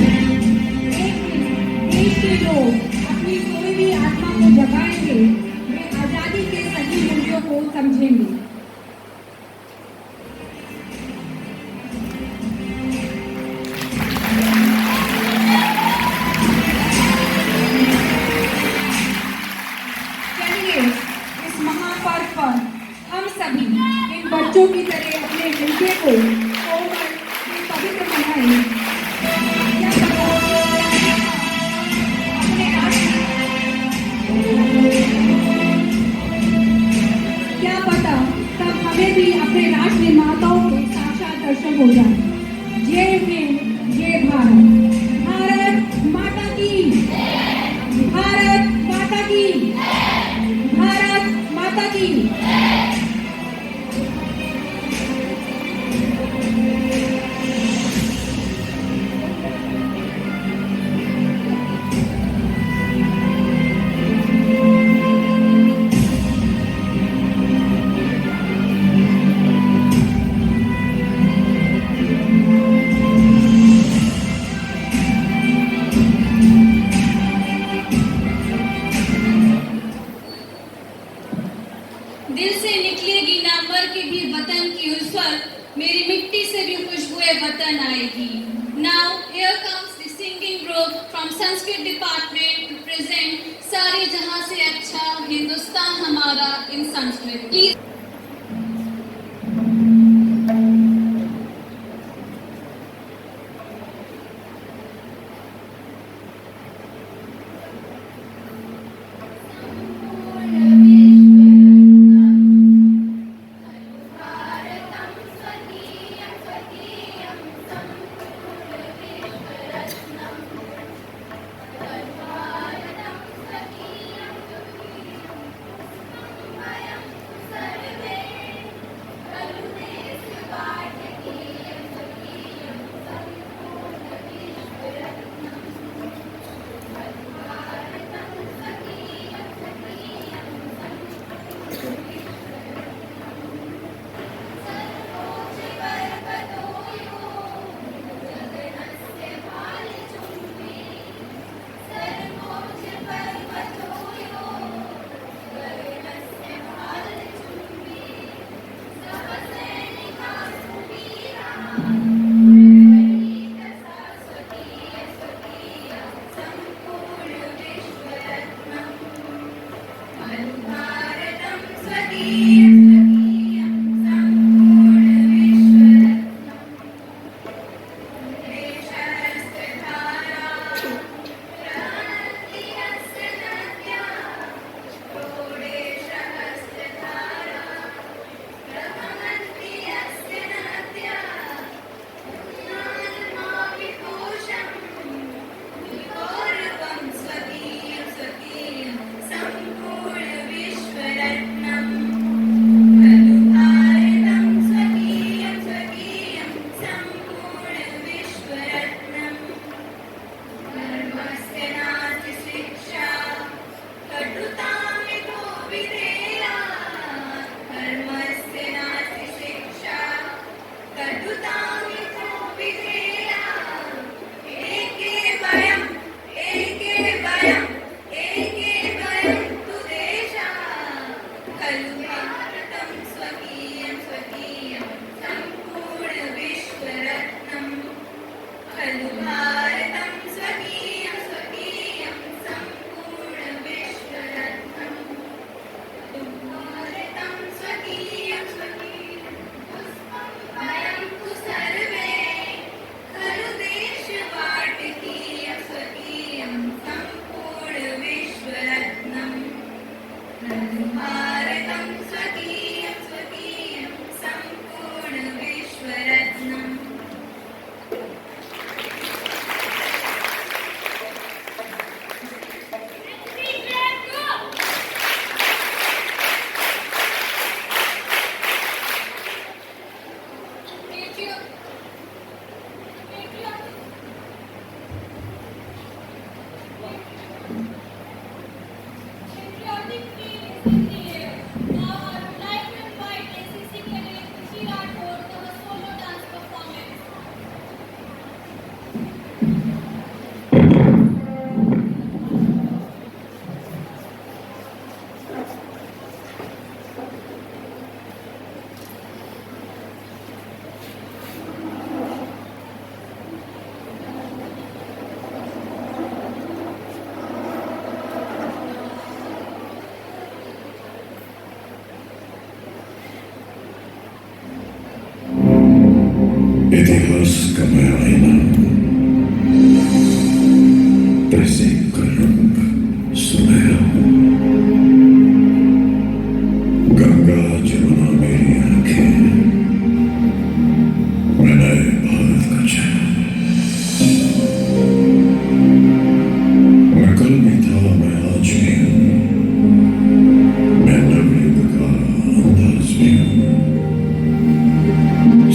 देश के लोग अपनी खोई हुई आत्मा को जगाएंगे, वे आजादी के सही मूल्यों को समझेंगे। चलिए इस महापर्व पर हम सभी इन बच्चों की तरह अपने हृदय को कोमल पवित्र बनाएं। क्या पता तब हमें भी अपने राष्ट्र निर्माताओं के साक्षात दर्शन हो जाए। जय हिंद, जय भारत। भारत माता की, भारत माता की, भारत माता की। पर मेरी मिट्टी से भी खुशबुए वतन आएगी। Now here comes the singing group from Sanskrit department to present सारे जहां से अच्छा हिंदुस्तान हमारा in Sanskrit. Please. इतिहास का मैं आईना, तहजीब का रंग सुनहरा हूं। गंगा जमुना मेरी आंखें, मैं नए भारत का चेहरा। मैं कल भी था, मैं आज भी हूं, मैं नवयुग का अंदाज भी हूं।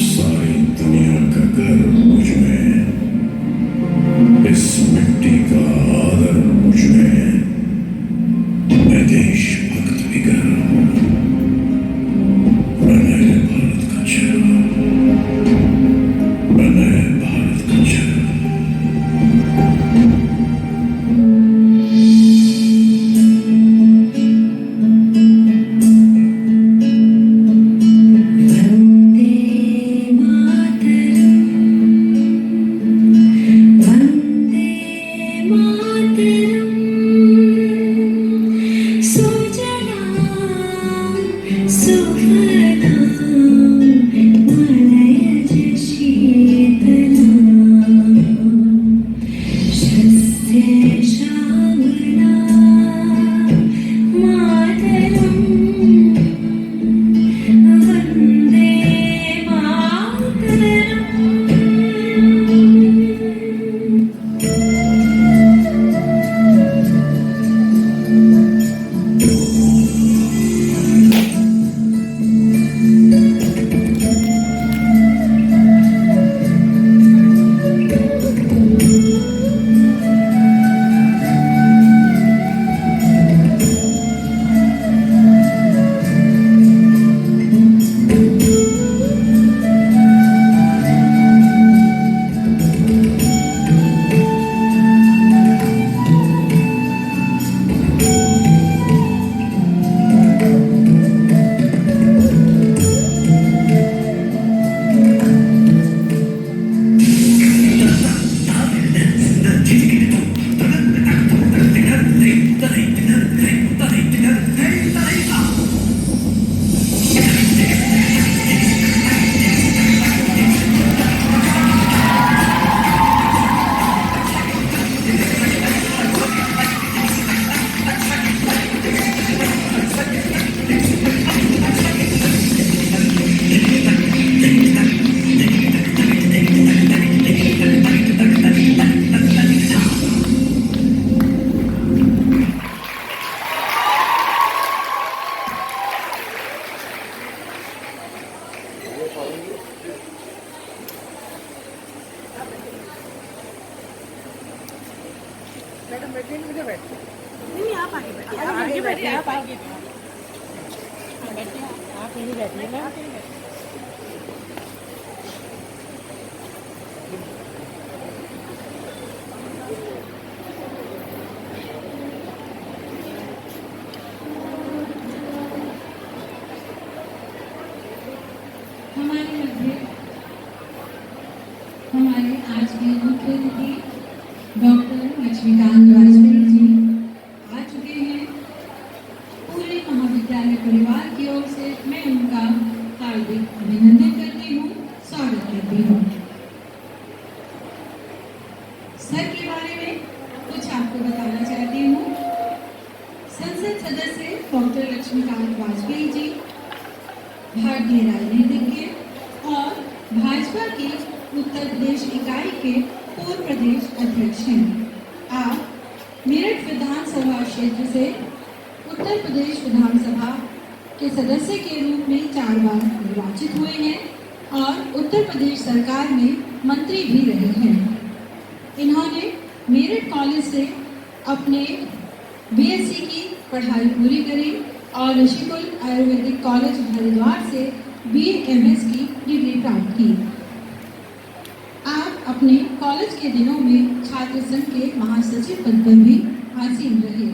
सारी दुनिया का घर मुझ में हमारे मध्य हमारे आज के मुख्य अतिथि डॉक्टर लक्ष्मीकांत वाजपेयी जी आ चुके हैं। पूरे महाविद्यालय परिवार की ओर से मैं उनका हार्दिक अभिनंदन करती हूँ, स्वागत करती हूँ। सर के बारे में कुछ आपको बताना चाहती हूँ। संसद सदस्य डॉक्टर लक्ष्मीकांत वाजपेयी जी भारतीय राजनीतिज्ञ और भाजपा की उत्तर प्रदेश इकाई के पूर्व प्रदेश अध्यक्ष हैं। आप मेरठ विधानसभा क्षेत्र से उत्तर प्रदेश विधानसभा के सदस्य के रूप में 4 बार निर्वाचित हुए हैं और उत्तर प्रदेश सरकार में मंत्री भी रहे हैं। इन्होंने मेरठ कॉलेज से अपने बीएससी की पढ़ाई पूरी करी और ऋषिकुल आयुर्वेदिक कॉलेज हरिद्वार से BMS की डिग्री प्राप्त की। आप अपने कॉलेज के दिनों में छात्र संघ के महासचिव पद पर भी आसीन रहे।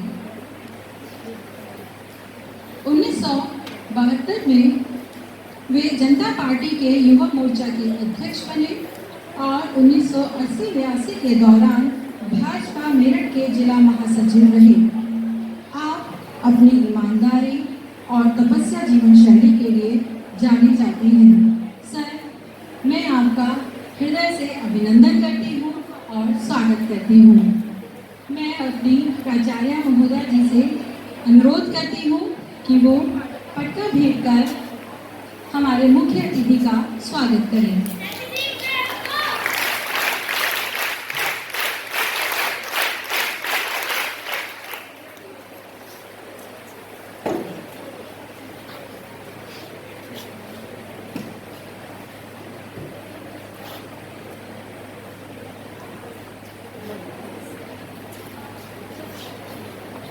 1972 में वे जनता पार्टी के युवा मोर्चा के अध्यक्ष बने और 1980-82 के दौरान भाजपा मेरठ के जिला महासचिव रहे। आप अपनी ईमानदारी और तपस्या जीवन शैली के लिए जाने जाते हैं। सर, मैं आपका हृदय से अभिनंदन करती हूँ और स्वागत करती हूँ। मैं अपनी प्राचार्य महोदया जी से अनुरोध करती हूँ कि वो पटका भेंट कर हमारे मुख्य अतिथि का स्वागत करें।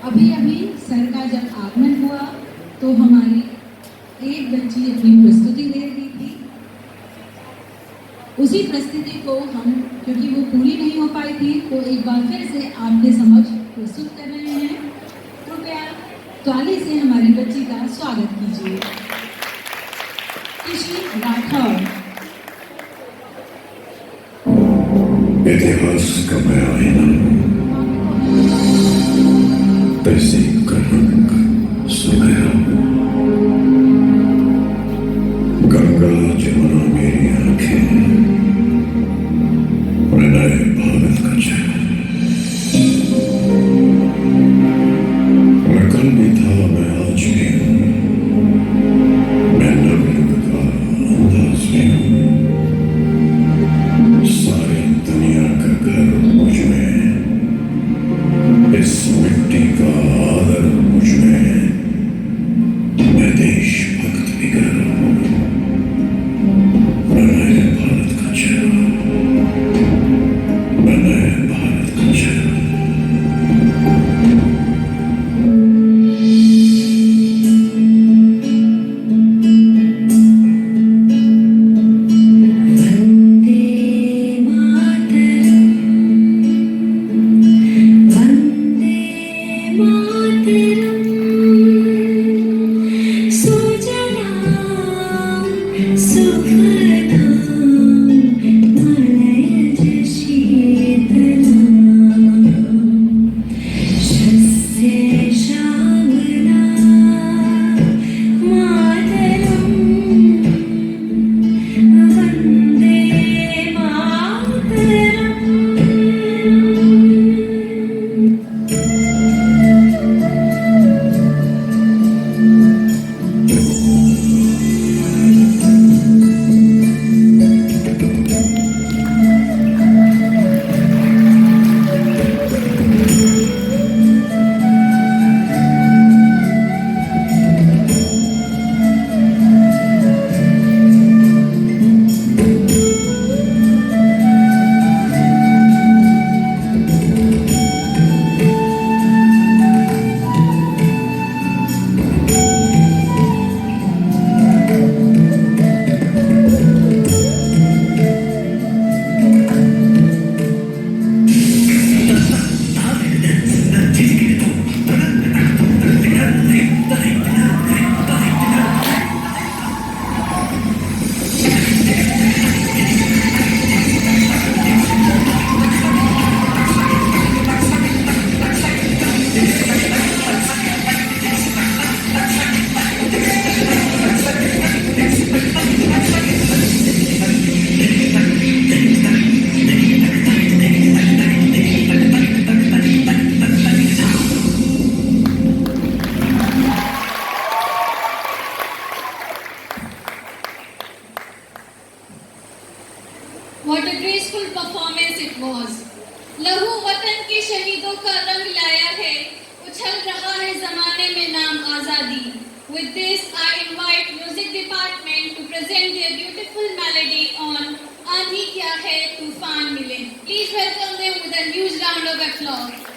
अभी अभी सर का जब आगमन हुआ तो हमारी एक बच्ची अपनी प्रस्तुति दे रही थी। उसी प्रस्तुति को हम, क्योंकि वो पूरी नहीं हो पाई थी, तो एक बार फिर से आपके समक्ष प्रस्तुत कर रहे हैं। कृपया ताली से हमारी बच्ची का स्वागत कीजिए। खुशी राठौर। इतिहास का मैं आईना, तहसीब का रंग सुनहरा, गंगा जमुना मेरी आंखें, मैं नए भारत का चेहरा। मैं कल भी था, मैं आज भी हूँ, मैं नवयुग का अंदाज में हूँ। सारी दुनिया का घर मुझ में, इस मिट्टी का आदर मुझ में, मैं देशभक्त भी कर रहा हूँ। मैं नए भारत का चेहरा, मैं नए भारत का चेहरा। What a graceful performance it was. लहू वतन के शहीदों का रंग लाया है, उछल रहा है जमाने में नाम आजादी. With this, I invite music department to present their beautiful melody on आंधी क्या है तूफान मिले. Please welcome them with a huge round of applause.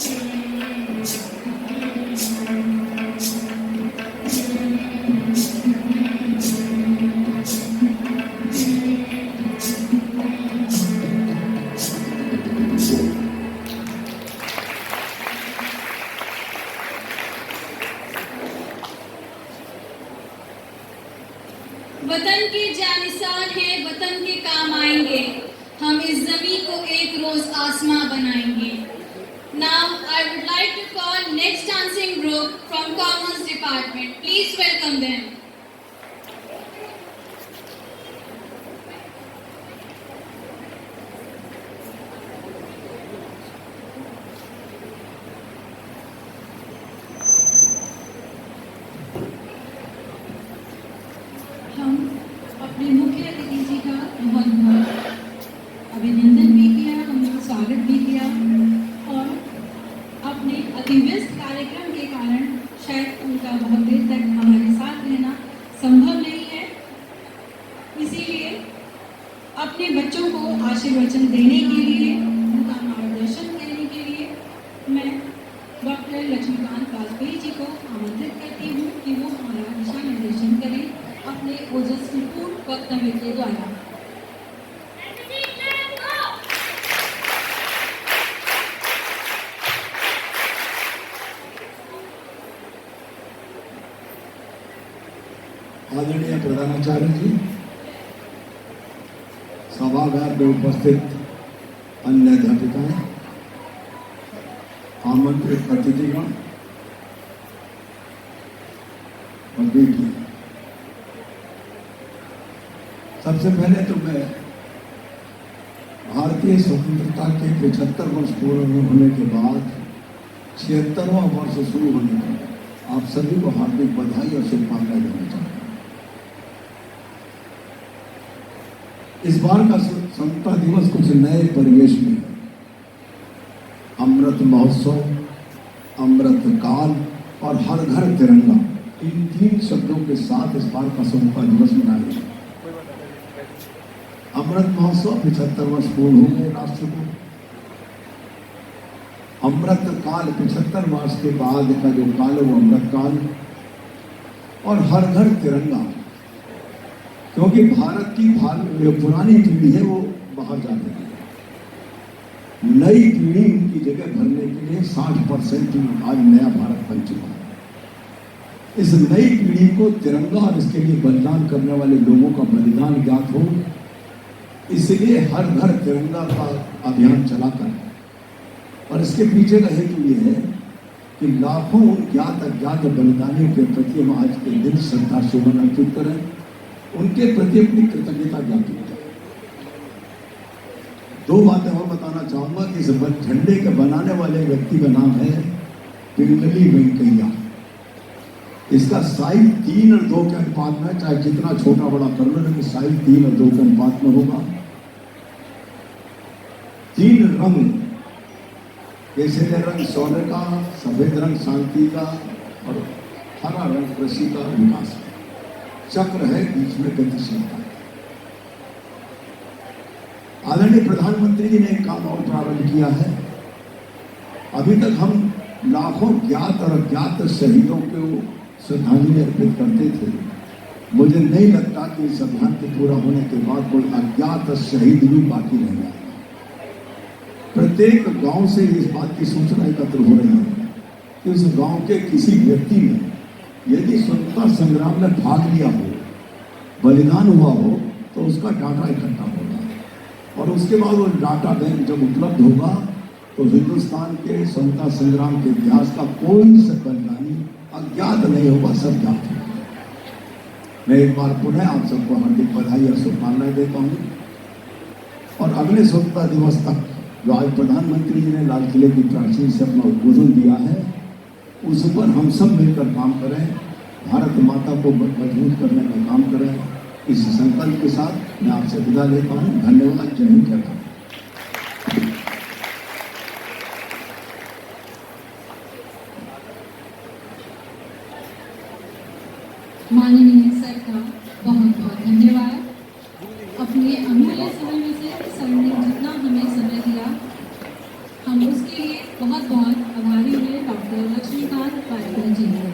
वतन के जानिसार हैं, वतन के काम आएंगे, हम इस जमीन को एक रोज आसमां बनाएंगे। Now I would like to call next dancing group from Commerce Department. Please welcome them. हम अपने मुख्य अतिथि जी का बहुत बहुत अभिनंदन भी किया, उनका स्वागत भी किया और अपने अति व्यस्त कार्यक्रम के कारण शायद उनका बहुत देर तक हमारे साथ रहना संभव नहीं है। इसीलिए अपने बच्चों को आशीर्वचन देने के लिए, उनका मार्गदर्शन करने के लिए मैं डॉक्टर लक्ष्मीकांत वाजपेयी जी को आमंत्रित करती हूँ कि वो हमारा दिशा निर्देशन करें अपने ओजस्वीपूर्ण वक्तव्य के द्वारा। आदरणीय प्रधानाचार्य जी, सभागार में उपस्थित अन्य अध्यापिकाएं, आमंत्रित अतिथिगण और बेटी, सबसे पहले तो मैं भारतीय स्वतंत्रता के 75 वर्ष पूर्ण होने के बाद 76वां वर्ष शुरू होने पर आप सभी को हार्दिक बधाई और शुभकामनाएं देना चाहता हूं। इस बार का स्वतंत्रता दिवस कुछ नए परिवेश में, अमृत महोत्सव, अमृत काल और हर घर तिरंगा, इन 3 शब्दों के साथ इस बार का स्वतंत्रता दिवस मनाया गया। अमृत महोत्सव 75 वर्ष पूर्ण हो गए राष्ट्र को। अमृत काल 75 वर्ष के बाद का जो काल है वो अमृत काल, और हर घर तिरंगा, क्योंकि भारत की जो पुरानी पीढ़ी है वो बाहर जा रही है। नई पीढ़ी उनकी जगह भरने के लिए 60% आज नया भारत बन चुका है। इस नई पीढ़ी को तिरंगा और इसके लिए बलिदान करने वाले लोगों का बलिदान ज्ञात हो, इसलिए हर घर तिरंगा का अभियान चलाकर, और इसके पीछे का हेतु ये है कि लाखों ज्ञात अज्ञात बलिदानियों के प्रति हम आज के दिन श्रद्धा सुमन अर्पित करें, उनके प्रति अपनी कृतज्ञता ज्ञापित करें। 2 बातें और बताना चाहूंगा कि इस झंडे के बनाने वाले व्यक्ति का नाम है पिंगली वेंकैया। इसका साइज 3 और 2 के अनुपात में, चाहे जितना छोटा बड़ा कर लो, लेकिन साइज 3 और 2 के अनुपात में होगा। 3 रंग, केसरिया रंग शौर्य का, सफेद रंग शांति का और हरा रंग कृषि का विकास का। चक्र है, बीच में गतिशीलता। आदरणीय प्रधानमंत्री जी ने एक काम और प्रारंभ किया है। अभी तक हम लाखों ज्ञात और अज्ञात शहीदों को श्रद्धांजलि अर्पित करते थे। मुझे नहीं लगता कि इस अभियान के पूरा होने के बाद कोई अज्ञात शहीद भी बाकी रह जाएगा। प्रत्येक गांव से इस बात की सूचना एकत्र हो रही है कि उस गांव के किसी व्यक्ति ने यदि स्वतंत्रता संग्राम में भाग लिया हो, बलिदान हुआ हो, तो उसका डाटा इकट्ठा होगा, और उसके बाद वो डाटा बैंक जब उपलब्ध होगा तो हिंदुस्तान के स्वतंत्रता संग्राम के इतिहास का कोई बलिदानी अज्ञात नहीं होगा, सब ज्ञात होगा। मैं एक बार पुनः आप सबको हार्दिक बधाई और शुभकामनाएं देता हूँ। और अगले स्वतंत्रता दिवस तक जो आज प्रधानमंत्री जी ने लाल किले की प्राचीर से अपना उद्बोधन दिया है, उस पर हम सब मिलकर काम करें, भारत माता को मजबूत करने का काम करें। इस संकल्प के साथ मैं आपसे विदा लेता हूँ। धन्यवाद। जय हिंद, जय भारत। माननीय सर का बहुत बहुत धन्यवाद। अपने अमूल्य समय में से सर ने जितना हमें समय दिया, हम उसके लिए बहुत बहुत प्रभारी हुए डॉक्टर लक्ष्मीकांत पारेकर जी हैं।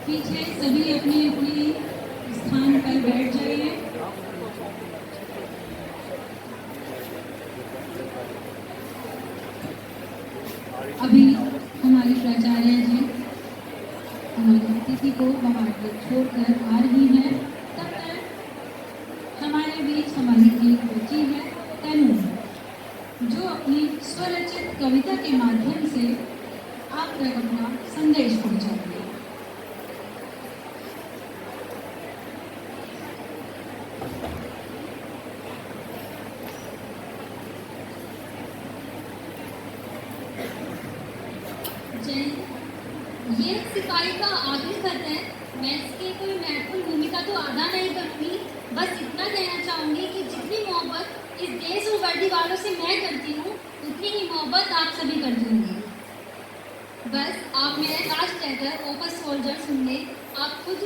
पीछे सभी अपनी अपनी स्थान पर बैठ जाइए। अभी हमारी प्राचार्य जी हमारे अतिथि को बाहर तक छोड़कर आ रही हैं। तब तक हमारे बीच हमारी एक बच्ची है तनु, जो अपनी स्वरचित कविता के माध्यम से आप तक अपना संदेश पहुंचाती है। ये सिपाही का आखिरी खत है। मैं इसकी कोई महत्वपूर्ण भूमिका तो अदा नहीं करूंगी, बस इतना कहना चाहूंगी कि जितनी मोहब्बत इस देश और वर्दी वालों से मैं करती हूँ, उतनी ही मोहब्बत आप सभी करती होंगी। बस आप मेरा लास्ट लेटर ओपन सोल्जर सुन ले, आप खुद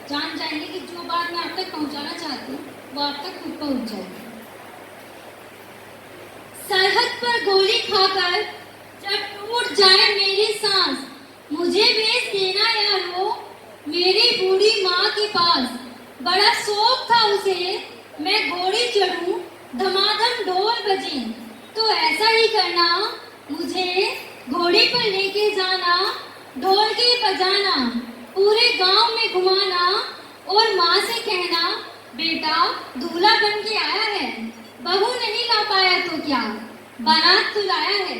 जान जाएंगे कि जो बात मैं आप तक पहुँचाना चाहती हूँ वो आप तक खुद पहुँच जाएगी। सरहद पर गोली खाकर जब टूट जाए मेरी सांस, मुझे भेज देना यारो मेरी बूढ़ी माँ के पास। बड़ा शौक था उसे मैं घोड़ी चढ़ूं, धमाधम ढोल बजे, तो ऐसा ही करना, मुझे घोड़ी पर लेके जाना, ढोल के बजाना, पूरे गांव में घुमाना और माँ से कहना बेटा दूल्हा बन के आया है, बहू नहीं ला पाया तो क्या, बारात तो लाया है।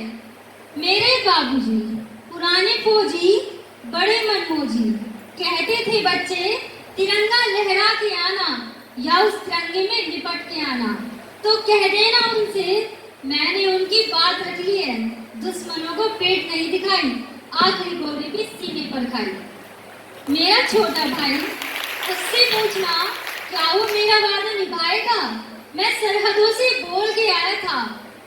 मेरे बाबूजी पुराने फौजी बड़े मनमोजी, कहते थे बच्चे तिरंगा लहरा के आना या उस तिरंगे में लिपट के आना। तो कह देना उनसे मैंने उनकी बात रख ली है, दुश्मनों को पेट नहीं दिखाई, आखिरी गोली भी सीने पर खाई। मेरा छोटा भाई उससे पूछना क्या वो मेरा वादा निभाएगा। मैं सरहदों से बोल के आया था,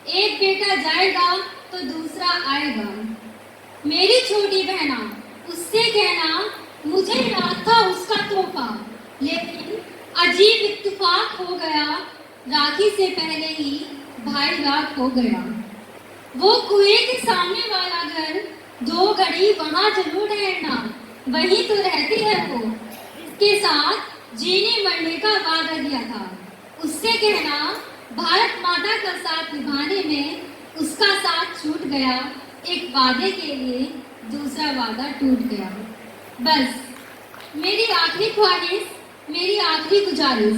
एक बेटा जाएगा तो दूसरा आएगा। मेरी छोटी बहना उससे कहना मुझे याद था उसका तोहफा, लेकिन अजीब इत्तेफाक हो गया, राखी से पहले ही भाई रात हो गया। वो कुएं के सामने वाला घर 2 घड़ी वहां जरूर ठहरना, वही तो रहती है वो, इसके साथ जीने मरने का वादा किया था। उससे कहना भारत माता का साथ निभाने में उसका साथ छूट गया, एक वादे के लिए दूसरा वादा टूट गया। बस मेरी आखिरी ख्वाहिश, मेरी आखिरी गुजारिश,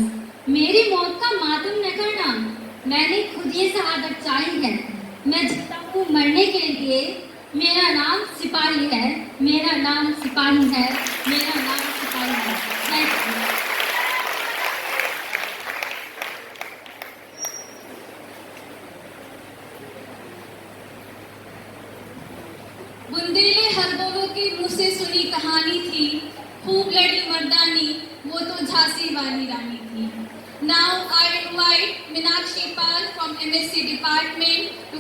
मेरी मौत का मातम न करना। मैंने खुद ये शहादत चाही है, मैं जीता हूँ मरने के लिए। मेरा नाम सिपाही है, मेरा नाम सिपाही है, मेरा नाम सिपाही है। Thank you. बुंदेले हरबोलों के मुंह से सुनी कहानी थी, खूब लड़ी मर्दानी, वो तो झांसी वाली रानी थी। Now I invite Meenakshi Pal from MSc department to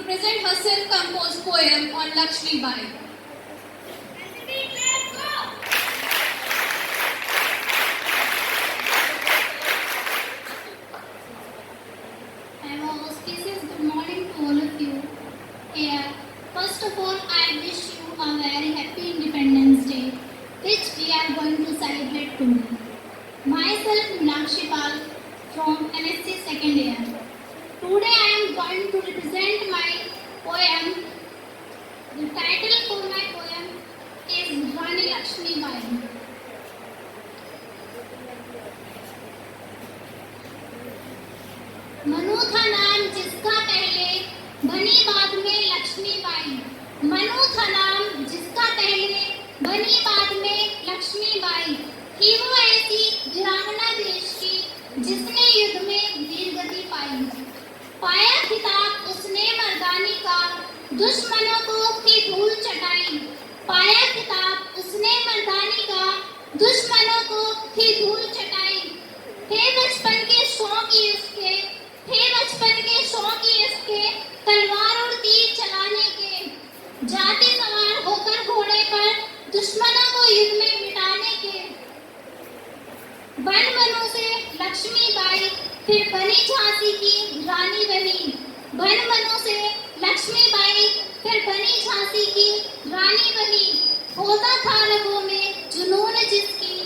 present her self-composed poem on Lakshmi Bai. Good morning to all of you here. First of all, I wish you a very happy Independence Day, which we are going to celebrate today. Myself, Meenakshi Pal from MSc second year. Today I am going to represent my poem. The title for my poem is Rani Lakshmi Bai. Manu था नाम जिसका पहले बनी बाद में लक्ष्मी बाई। मनु था नाम जिसका पहले बनी बाद में लक्ष्मी बाई। थी वो ऐसी वीरांगना देश की जिसने युद्ध में वीर गति पाई। पाया खिताब उसने मर्दानी का, दुश्मनों को थी धूल चटाई। पाया खिताब उसने मर्दानी का, दुश्मनों को थी धूल चटाई। थे बचपन के शौक ही उसके, थे बचपन के शौक ही इसके, तलवार और तीर चलाने के। जाति दुश्मनों को युद्ध में मिटाने के वन बनों से लक्ष्मीबाई फिर बनी झांसी की रानी बनी। वन बनों से लक्ष्मीबाई फिर बनी झांसी की रानी बनी। होता था रगों में जुनून जिसकी,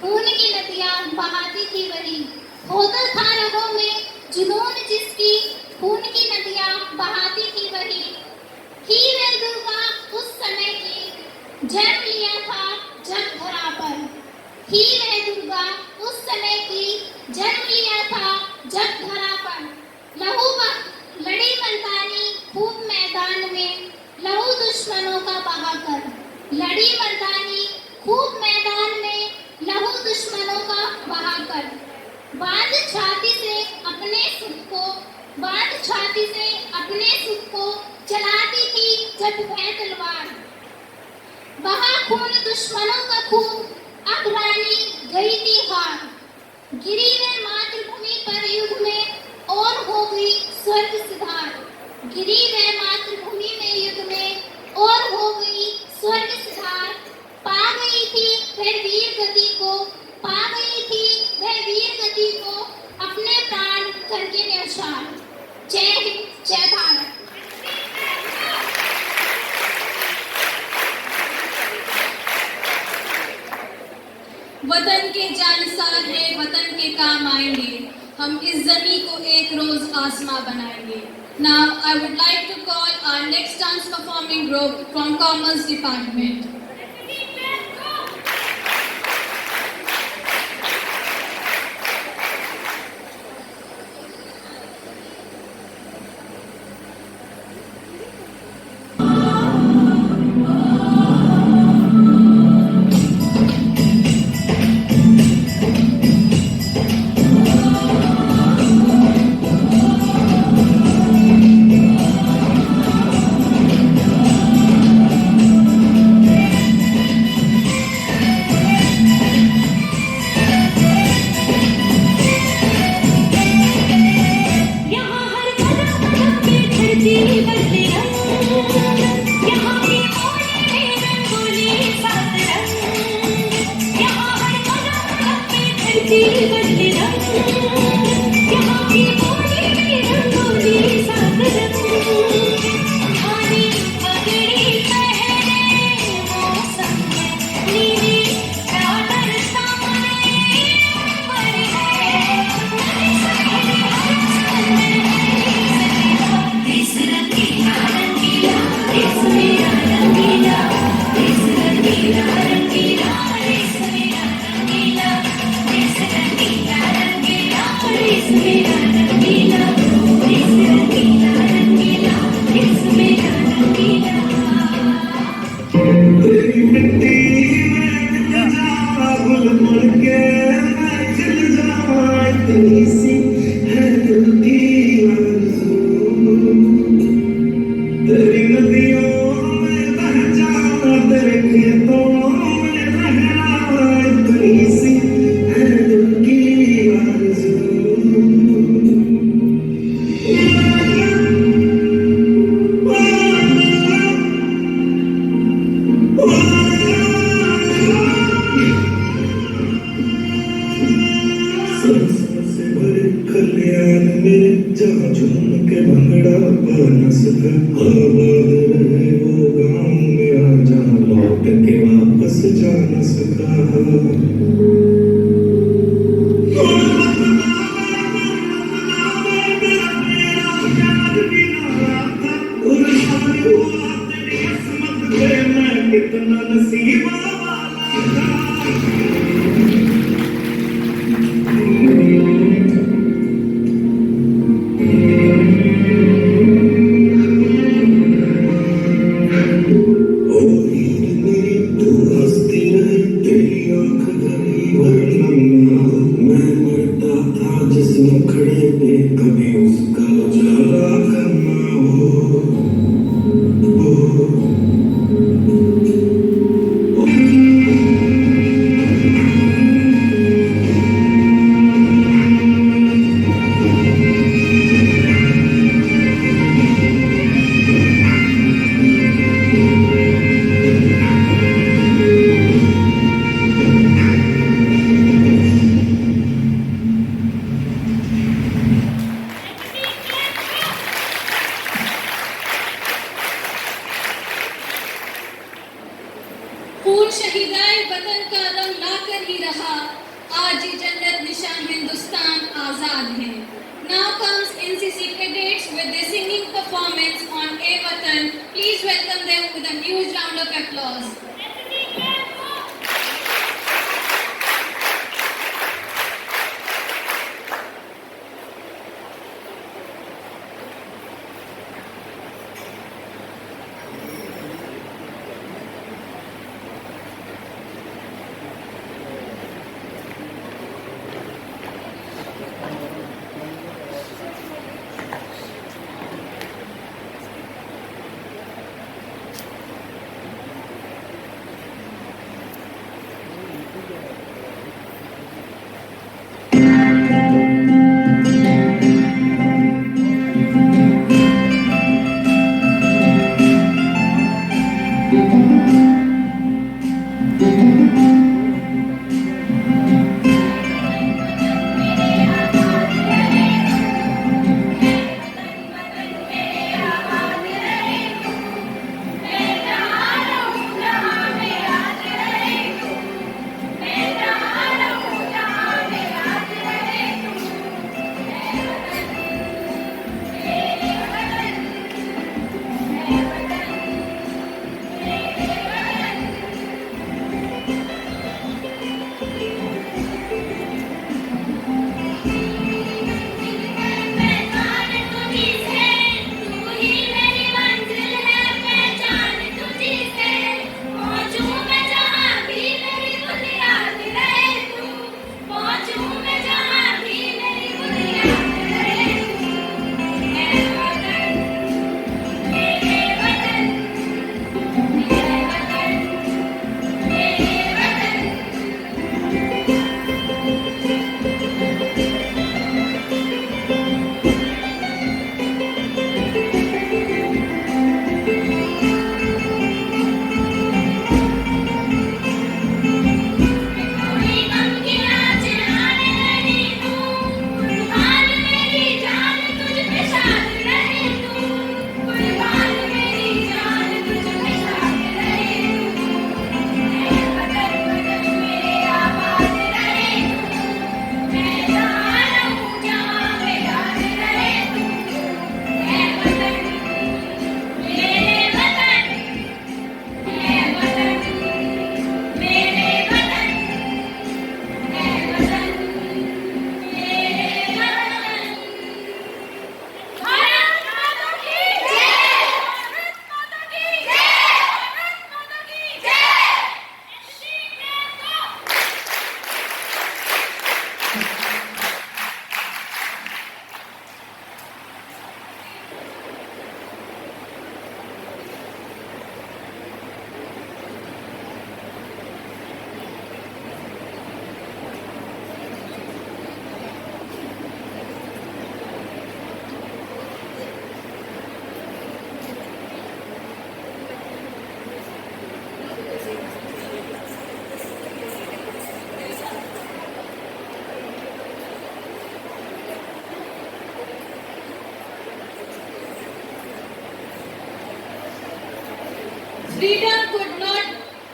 खून की नदियां बहाती थी वही। होता था रगों में जुनून जिसकी, खून की नदियां बहाती थी वही। ही वह दुर्गा उस समय की, जन्म लिया था जब धरा पर। ही वह दुर्गा उस समय की, जन्म लिया था जब धरा पर। लहू लड़ी मर्दानी खूब मैदान में, लहू दुश्मनों का बहाकर। लड़ी मर्दानी खूब मैदान में, लहू दुश्मनों का बहाकर। बांध छाती से अपने सुख को, बांध छाती से अपने सुख को चलाती थी जब वह तलवार। बहा खून दुश्मनों का खूब, अब रानी गई थी हार। गिरी वह मातृभूमि पर युद्ध में, और हो गई स्वर्ग सिधार। गिरी वह मातृभूमि में युद्ध में, और हो गई स्वर्ग सिधार। पा गई थी वह वीर गति को, पा गई थी वह वीर गति को, अपने प्राण करके न्यौछावर। जय हिंद, जय भारत। वतन के जानिसार है, वतन के काम आएंगे। हम इस जमी को एक रोज आसमां बनाएंगे। Now I would like to call our next dance performing group from Commerce Department. खून शहीदाए वतन का रंग लाकर ही रहा, आज ये जन्नत निशान हिंदुस्तान आजाद है। Now comes NCC cadets with their singing performance on A Watan. Please welcome them with a huge round of applause.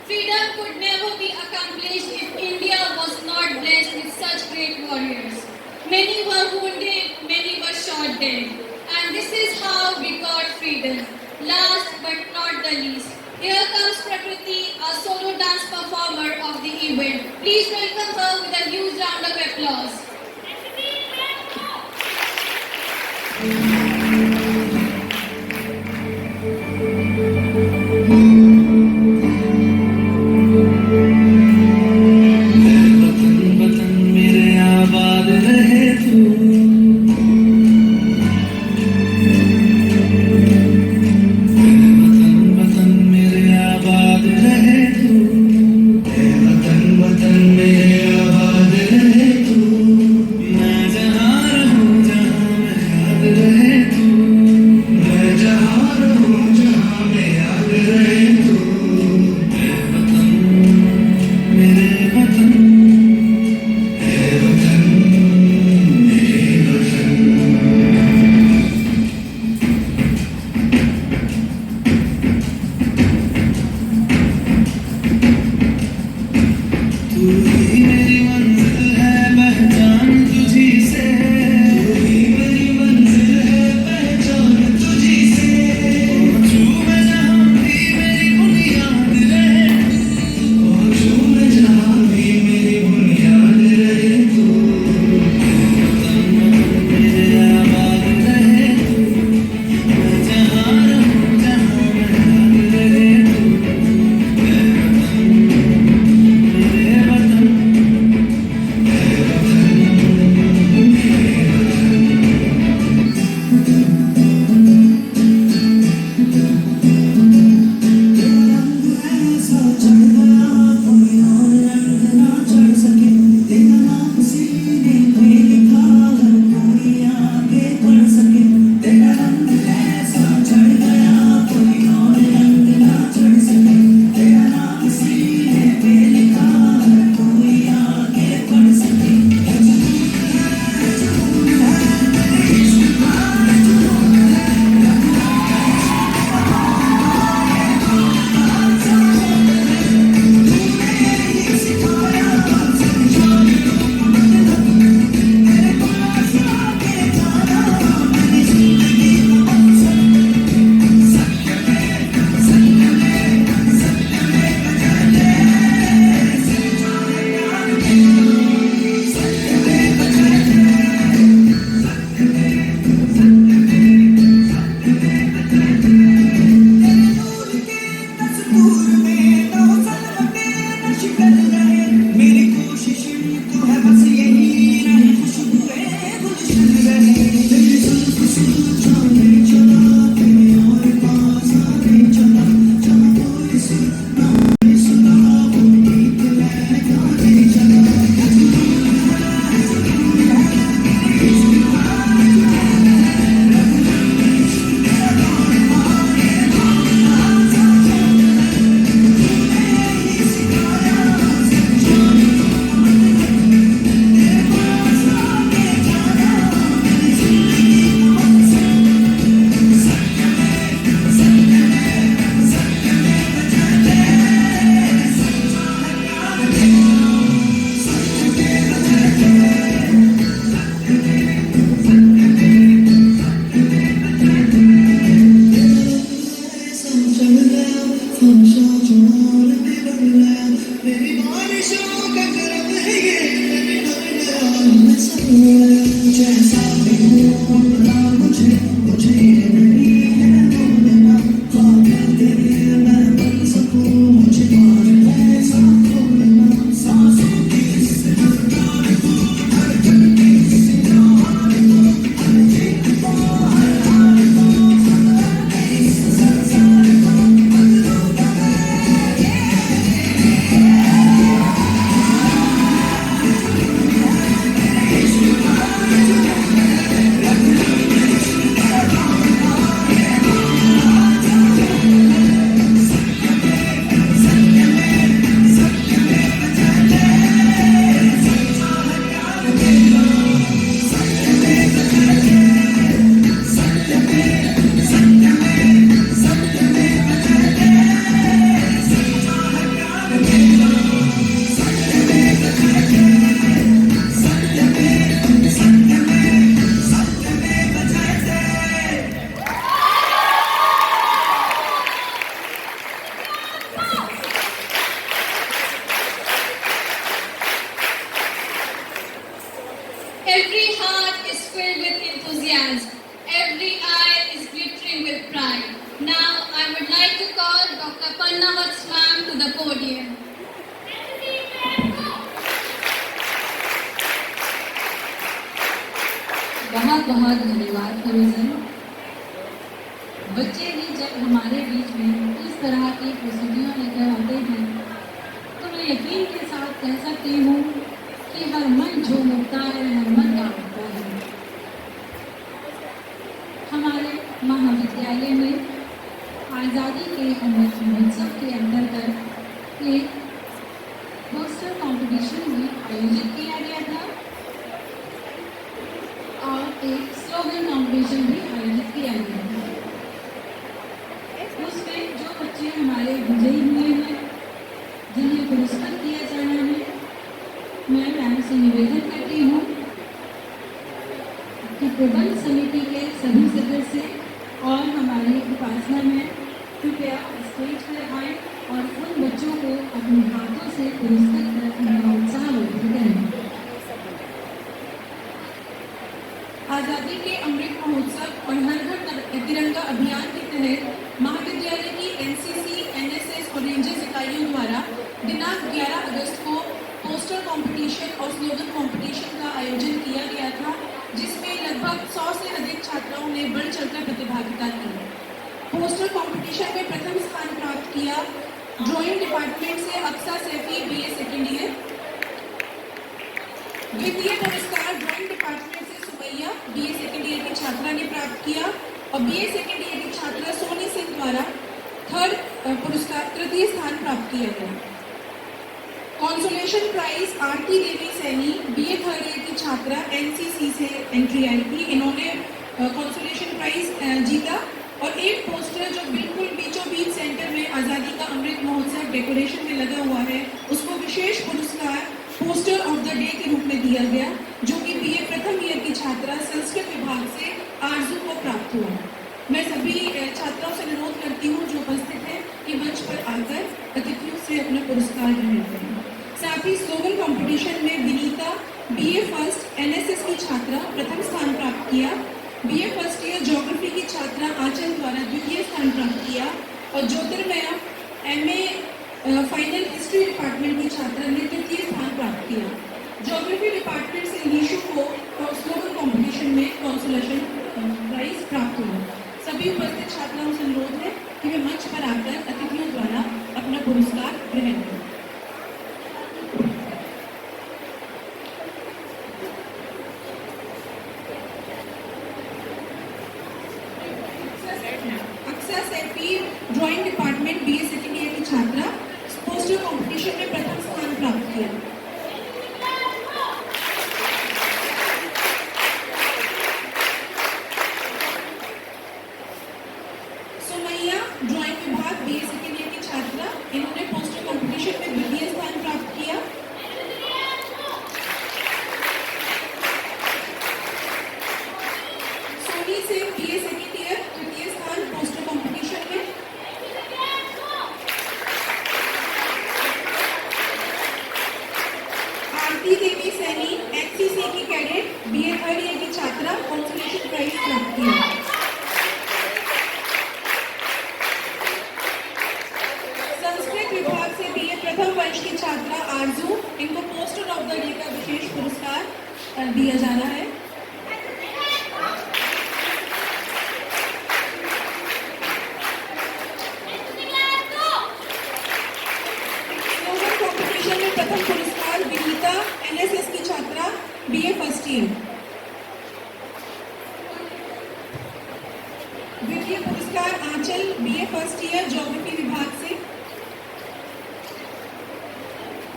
Freedom could never be accomplished if India was not blessed with such great warriors. Many were wounded, many were shot dead. And this is how we got freedom. Last but not the least, here comes Prakriti, a solo dance performer of the event. Please welcome her with a huge round of applause. वतन मेरे आबाद रहे तू। Every heart is filled with enthusiasm. Every eye is glittering with pride. Now I would like to call Dr. Pannavats ma'am to the podium. बहुत बहुत धन्यवाद गुरुजन। बच्चे भी जब हमारे बीच में इस तरह की प्रस्तुतियाँ लेकर आते हैं तो मैं यकीन के साथ कह सकती हूँ कि हर मन झूम उठता है, हर मन गा उठता है। हमारे महाविद्यालय में आज़ादी के अमृत महोत्सव के अंतर्गत एक पोस्टर कंपटीशन भी आयोजित किया गया था और एक स्लोगन कंपटीशन भी आयोजित किया गया था। उसमें जो बच्चे हमारे विजयी हुए हैं, जिन्हें पुरस्कृत किया जाना है, मैं मैम से निवेदन करती हूँ कि प्रबंध समिति के सभी सदस्य और हमारी उपासना में कृपया स्टेज पर आए और उन बच्चों को अपने हाथों से पुरस्कृत कर उनका उत्साह वर्धित करें। आज़ादी के अमृत महोत्सव और हर घर तिरंगा अभियान के तहत महाविद्यालय की एनसीसी, एनएसएस और रेंजर्स इकाइयों द्वारा दिनांक 11 अगस्त को पोस्टर कंपटीशन और स्लोगन कंपटीशन का आयोजन किया गया था, जिसमें लगभग 100 से अधिक छात्राओं ने बढ़ चढ़कर प्रतिभागिता की। पोस्टर कंपटीशन में प्रथम स्थान प्राप्त किया ड्राइंग डिपार्टमेंट से Aksa Saifi, BA second year. द्वितीय पुरस्कार ड्राइंग डिपार्टमेंट से सुमैया, बीए सेकेंड ईयर की छात्रा ने प्राप्त किया और बीए सेकेंड ईयर की छात्रा सोनी सिंह द्वारा थर्ड पुरस्कार तृतीय स्थान प्राप्त किया गया। कॉन्सोलेशन प्राइज आरती Devi Saini, BA third year की छात्रा, एनसीसी से एंट्री आई थी। इन्होंने कॉन्सोलेशन प्राइज जीता और एक पोस्टर जो बिल्कुल बीचों बीच सेंटर में आज़ादी का अमृत महोत्सव डेकोरेशन में लगा हुआ है, उसको विशेष पुरस्कार पोस्टर ऑफ द डे के रूप में दिया गया, जो कि बीए प्रथम ईयर की छात्रा संस्कृत विभाग से आरजू को प्राप्त हुआ। मैं सभी छात्राओं से अनुरोध करती हूँ जो उपस्थित हैं कि मंच पर आकर अतिथियों से अपना पुरस्कार ग्रहण करें। साथ ही स्लोगन कंपटीशन में विनीता, बीए फर्स्ट, एनएसएस की छात्रा, प्रथम स्थान प्राप्त किया। बीए फर्स्ट ईयर ज्योग्राफी की छात्रा आंचल द्वारा द्वितीय स्थान प्राप्त किया और ज्योतिर्मया एमए फाइनल हिस्ट्री डिपार्टमेंट की छात्रा ने तृतीय स्थान प्राप्त किया। ज्योग्राफी डिपार्टमेंट से नीशू को स्लोगन कंपटीशन में कंसोलेशन प्राइज प्राप्त हुआ। सभी उपस्थित छात्राओं से अनुरोध है कि वे मंच पर आकर अतिथियों द्वारा अपना पुरस्कार ग्रहण करें। अक्सर CP drawing department BA second year की छात्रा पोस्टर कंपटीशन में प्रथम स्थान प्राप्त किया। सुमैया ड्राइंग विभाग बीए सेकेंड ईयर की छात्रा, इन्होंने पोस्टर कंपटीशन में द्वितीय स्थान प्राप्त किया। Soni Singh BA second year तृतीय स्थान पोस्टर कंपटीशन में। आरती देवी सैनी एनसीसी की कैडेट बीए थर्ड ईयर की छात्रा, कंसोलेशन प्राइज प्राप्त किया। संस्कृत विभाग से बीए प्रथम वर्ष की छात्रा आरजू, इनको पोस्टर ऑफ द डे का विशेष पुरस्कार दिया जा रहा है। स्लोगन कंपटीशन में प्रथम पुरस्कार विनीता एनएसएस की छात्रा बीए फर्स्ट ईयर। द्वितीय पुरस्कार आंचल बीए फर्स्ट ईयर ज्योग्राफी विभाग से।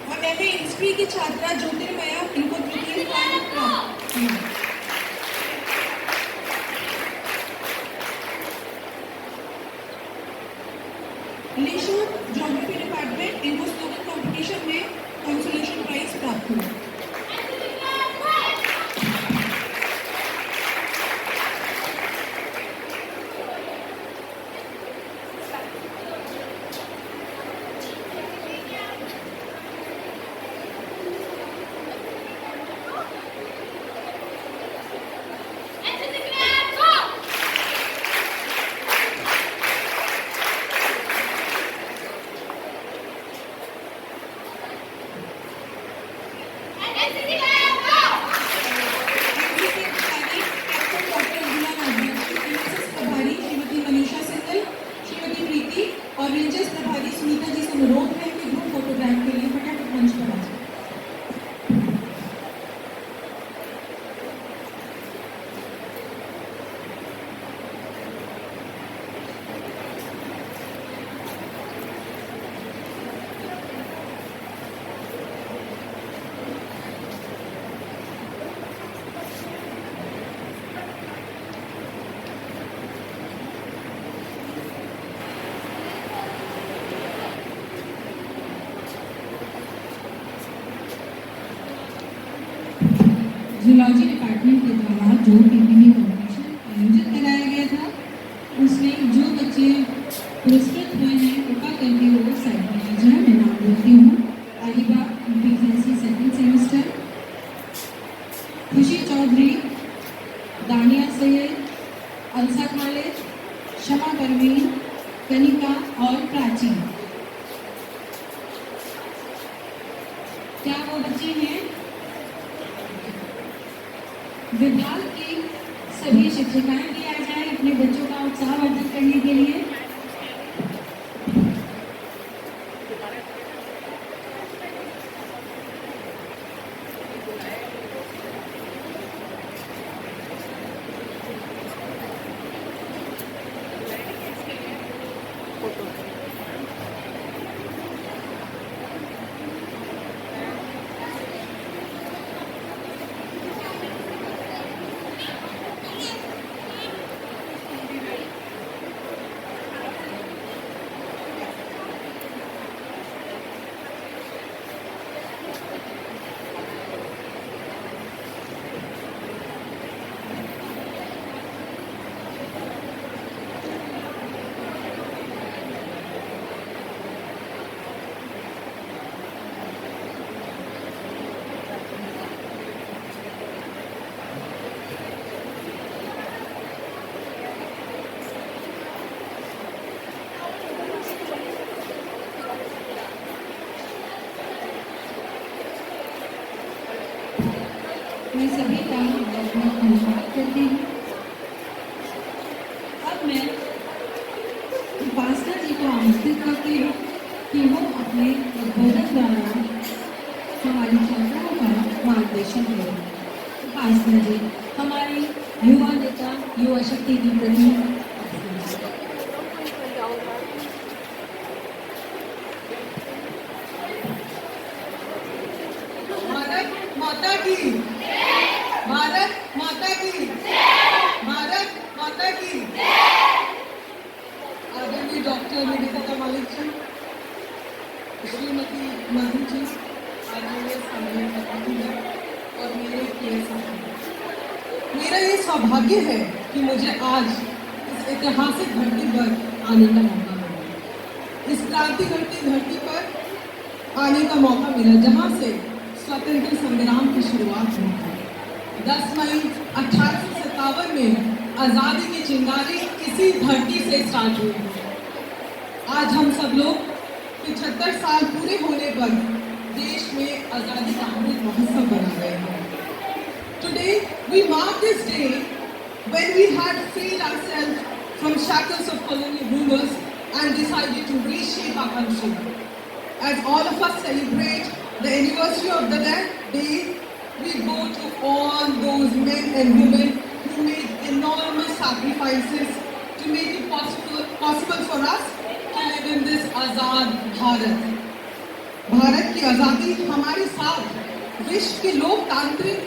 और एमए हिस्ट्री की छात्रा ज्योतिर्मया, इनको तृतीय स्थान प्राप्त हुआ। लिशु ज्योग्राफी डिपार्टमेंट, इनको स्लोगन कंपटीशन में कंसोलेशन प्राइज प्राप्त हुआ। और रेंजर्स प्रभारी सुनीता जी से अनुरोध है कि ग्रुप फोटोग्राफ के लिए फटाफट मंच पर आ जाए। जूलॉजी डिपार्टमेंट के द्वारा जो पीपीटी कॉम्पिटिशन आयोजित कराया गया था, उसमें जो बच्चे पुरस्कृत हुए हैं कृपा करके वो साइड में आ जाए। मैं नाम बोलती हूँ। आलिबा बीएससी सेकंड सेमेस्टर, खुशी चौधरी, दानिया सैयद, अलसा खालिद, शमा परवीन, कनिका और प्राची। क्या वो बच्चे हैं? विभाग की सभी शिक्षिकाएं भी आ जाए अपने बच्चों का उत्साहवर्धन करने के लिए। मैं सभी का बहुत बहुत धन्यवाद करती हूँ। अब मैं उपासना जी को आमंत्रित करती हूँ कि वो अपने उद्बोधन द्वारा हमारी छात्राओं का मार्गदर्शन करें। उपासना जी हमारी युवा नेता, युवा शक्ति की प्रतीक। भारत माता की, भारत माता की, भारत माता की। आदरणीय डॉक्टर निवेदिता मालिक जी, श्रीमती मधु जी, आदरणीय सामने अतिथि है और मेरे प्रिय साथी, मेरा ये सौभाग्य है कि मुझे आज इस ऐतिहासिक धरती पर आने का मौका मिला। इस क्रांतिवर्ती धरती पर आने का मौका मिला जहाँ से स्वतंत्र संग्राम की शुरुआत हुई थी। 10 मई 1857 में आज़ादी की चिंगारी इसी धरती से स्टार्ट हुई थी। आज हम सब लोग 75 साल पूरे होने पर देश में आज़ादी का अमृत महोत्सव मना रहे हैं। Today we mark this day when we had freed ourselves from shackles of colonial rulers and decided to reshape our country. As all of us celebrate the anniversary of the day, we go to all those men and women who made enormous sacrifices to make it possible for us to live in this Azad Bharat. Bharat की आज़ादी हमारे साथ विश्व के लोकतांत्रिक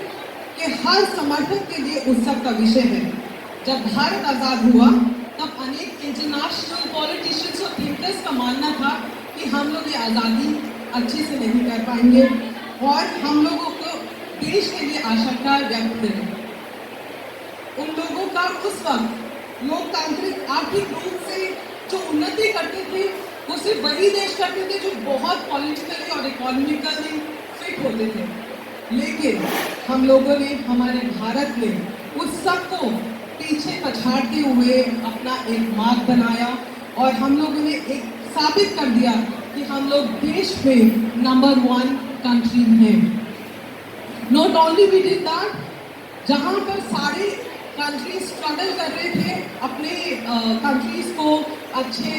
के हर समर्थक के लिए उत्सव का विषय है। जब भारत आज़ाद हुआ तब अनेक इंटरनेशनल पॉलिटिशियंस और थिंकर्स का मानना था कि हम लोग ये आज़ादी अच्छे से नहीं कर पाएंगे और हम लोगों को देश के लिए आशंका व्यक्त करें। उन लोगों का उस वक्त लोकतांत्रिक आर्थिक रूप से जो उन्नति करते थे वो सिर्फ वही देश करते थे जो बहुत पॉलिटिकली और इकोनॉमिकली फिट होते थे। लेकिन हम लोगों ने, हमारे भारत ने उस सब को पीछे पछाड़ते हुए अपना एक मार्ग बनाया और हम लोगों ने एक साबित कर दिया कि हम लोग देश में नंबर 1 कंट्री हैं। Not only we did that, जहाँ पर सारे कंट्रीज स्ट्रगल कर रहे थे अपने कंट्रीज को अच्छे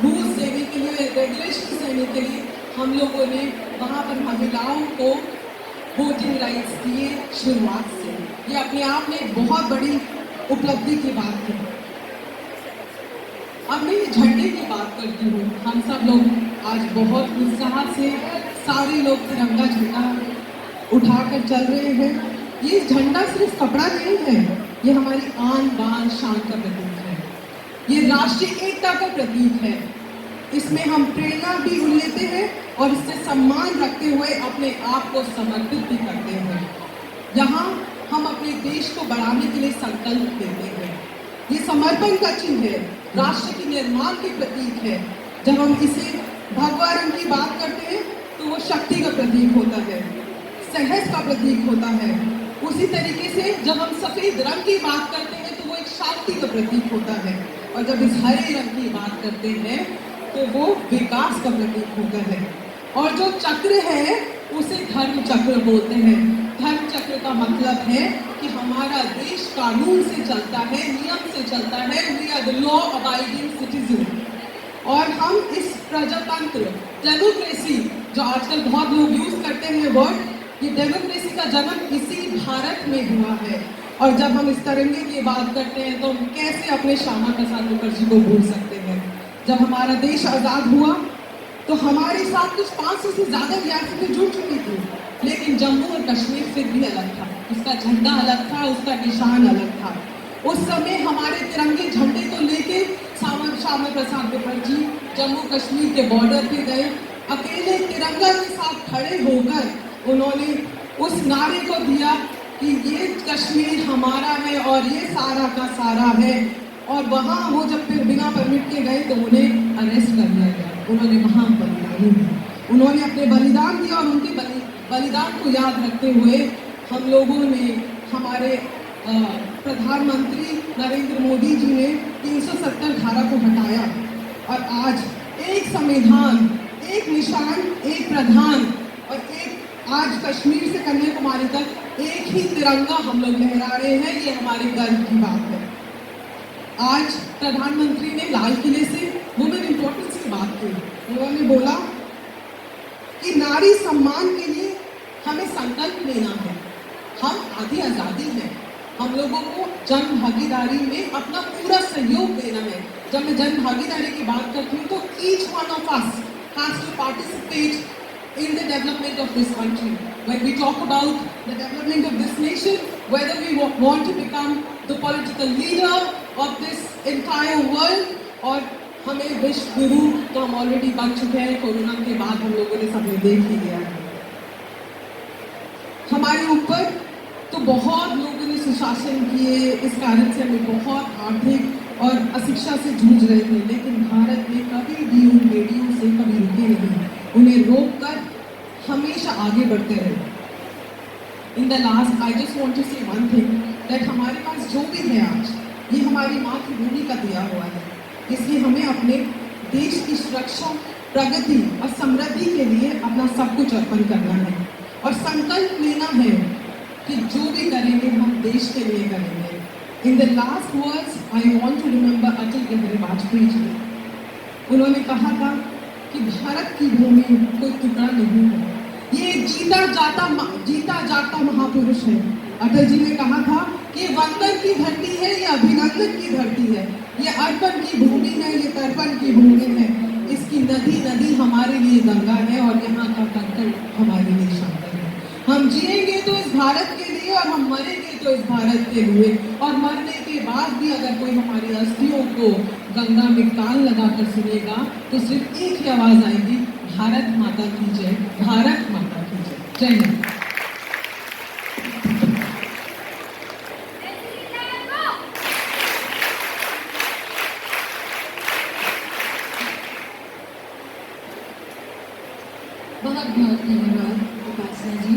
रूल्स देने के लिए, रेगुलेशंस देने के लिए, हम लोगों ने वहाँ पर महिलाओं को वोटिंग राइट्स दिए शुरुआत से। ये अपने आप में एक बहुत बड़ी उपलब्धि की बात है। अब मैं झंडे की बात करती हूँ। हम सब लोग आज बहुत उत्साह से सारे लोग तिरंगा झंडा उठाकर चल रहे हैं। ये झंडा सिर्फ कपड़ा नहीं है, ये हमारी आन बान शान का प्रतीक है। ये राष्ट्रीय एकता का प्रतीक है। इसमें हम प्रेरणा भी लेते हैं और इससे सम्मान रखते हुए अपने आप को समर्पित भी करते हैं। यहाँ हम अपने देश को बढ़ाने के लिए संकल्प लेते हैं। ये समर्पण का चिन्ह है, राष्ट्र के निर्माण के प्रतीक है। जब हम इसे भगवा रंग की बात करते हैं तो वो शक्ति का प्रतीक होता है, साहस का प्रतीक होता है। उसी तरीके से जब हम सफेद रंग की बात करते हैं तो वो एक शांति का प्रतीक होता है और जब इस हरे रंग की बात करते हैं तो वो विकास का प्रतीक होता है। और जो चक्र है उसे धर्म चक्र बोलते हैं। धर्म चक्र का मतलब है कि हमारा देश कानून से चलता है, नियम से चलता है। We are the law abiding citizen. और हम इस प्रजातंत्र, डेमोक्रेसी, जो आजकल बहुत लोग यूज करते हैं वर्ड, ये डेमोक्रेसी का जन्म इसी भारत में हुआ है। और जब हम इस तिरंगे की बात करते हैं तो हम कैसे अपने श्यामा प्रसाद मुखर्जी को भूल सकते हैं। जब हमारा देश आज़ाद हुआ तो हमारे साथ कुछ 500 से ज़्यादा रियासतें जुड़ चुकी थी, लेकिन जम्मू और कश्मीर फिर भी अलग था। उसका झंडा अलग था, उसका निशान अलग था। उस समय हमारे तिरंगे झंडे को लेके श्यामा प्रसाद मुखर्जी जम्मू कश्मीर के बॉर्डर पे गए। अकेले तिरंगा के साथ खड़े होकर उन्होंने उस नारे को दिया कि ये कश्मीर हमारा है और ये सारा का सारा है। और वहाँ वो जब फिर बिना परमिट के गए तो उन्हें अरेस्ट कर लिया गया। उन्होंने वहाँ बलिदानी दी, उन्होंने अपने बलिदान दिया और उनके बलिदान को याद रखते हुए हम लोगों ने, हमारे प्रधानमंत्री नरेंद्र मोदी जी ने 370 धारा को हटाया और आज एक संविधान, एक निशान, एक प्रधान और एक आज कश्मीर से कन्याकुमारी तक एक ही तिरंगा हम लोग लहरा रहे हैं, ये हमारे गर्व की बात है। आज प्रधानमंत्री ने लाल किले से वुमेन इम्पोर्टेंस की बात की। उन्होंने बोला कि नारी सम्मान के लिए हमें संकल्प लेना है। हम आधी आज़ादी हैं, हम लोगों को जन भागीदारी में अपना पूरा सहयोग देना है। जब मैं जन भागीदारी की बात करती हूँ तो each one of us has to participate in the development of this country. When we talk about the development of this nation, whether we want to become the political leader of this entire world, और हमें विश्व गुरु तो हम already बन चुके हैं। Corona के बाद हम लोगों ने सबने देख ही लिया है। हमारे ऊपर तो बहुत लोगों ने सुशासन किए, इस कारण से हमें बहुत आर्थिक और अशिक्षा से जूझ रहे थे, लेकिन भारत ने कभी भी उन बेटियों से कभी रुके नहीं, उन्हें रोक कर हमेशा आगे बढ़ते रहे। In the last I just want to say one thing that हमारे पास जो भी है आज, ये हमारी मातृभूमि का दिया हुआ है। इसलिए हमें अपने देश की सुरक्षा, प्रगति और समृद्धि के लिए अपना सब कुछ अर्पण करना है और संकल्प लेना है कि जो भी करेंगे हम देश के लिए करेंगे। In the last words I want to remember Atal Bihari Vajpayee ji. उन्होंने कहा था कि भारत की भूमि कोई टुकड़ा नहीं है, ये जीता जाता महापुरुष है। अटल जी ने कहा था कि वंदन की धरती है, ये अभिनंदन की धरती है, ये अर्पण की भूमि है, ये तर्पण की भूमि है। इसकी नदी हमारे लिए गंगा है और यहाँ का कंकड़ हमारे लिए शंकर है। हम जिएंगे तो इस भारत के लिए और हम मरेंगे तो इस भारत के लिए। और मरने के बाद भी अगर कोई हमारी अस्थियों को गंगा में कान लगाकर सुनेगा तो सिर्फ एक ही आवाज आएगी, भारत माता की जय, भारत माता की जय। जय हिंद। बहुत बहुत धन्यवाद उपासना जी।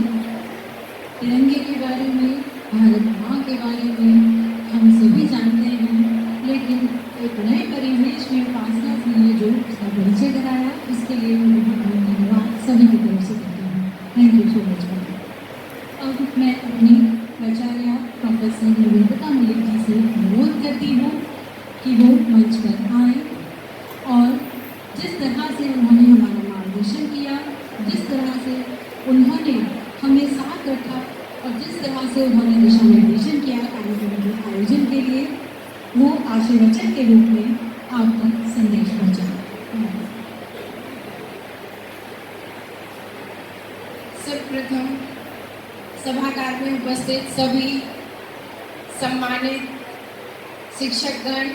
तिरंगे के बारे में, भारत माँ के बारे में हम सभी जानते हैं, लेकिन एक नए परिवेश में उपासना जी ने जो उसका परिचय कराया, इसके लिए मैं बहुत बहुत धन्यवाद सभी की तरफ से करती हूँ। Thank you so much. अब मैं अपनी प्राचार्य प्रोफेसर निवेदिता मलिक जी से अनुरोध करती हूँ कि वो मंच पर आए और जिस तरह से उन्होंने हमारा मार्गदर्शन किया, जिस तरह से उन्होंने हमें साथ रखा और जिस तरह से उन्होंने दिशा निर्देशन किया कार्यक्रम के आयोजन के लिए, वो आशीर्वचन के रूप में आप तक संदेश पहुंचाए। सर्वप्रथम सभागार में उपस्थित सभी सम्मानित शिक्षकगण,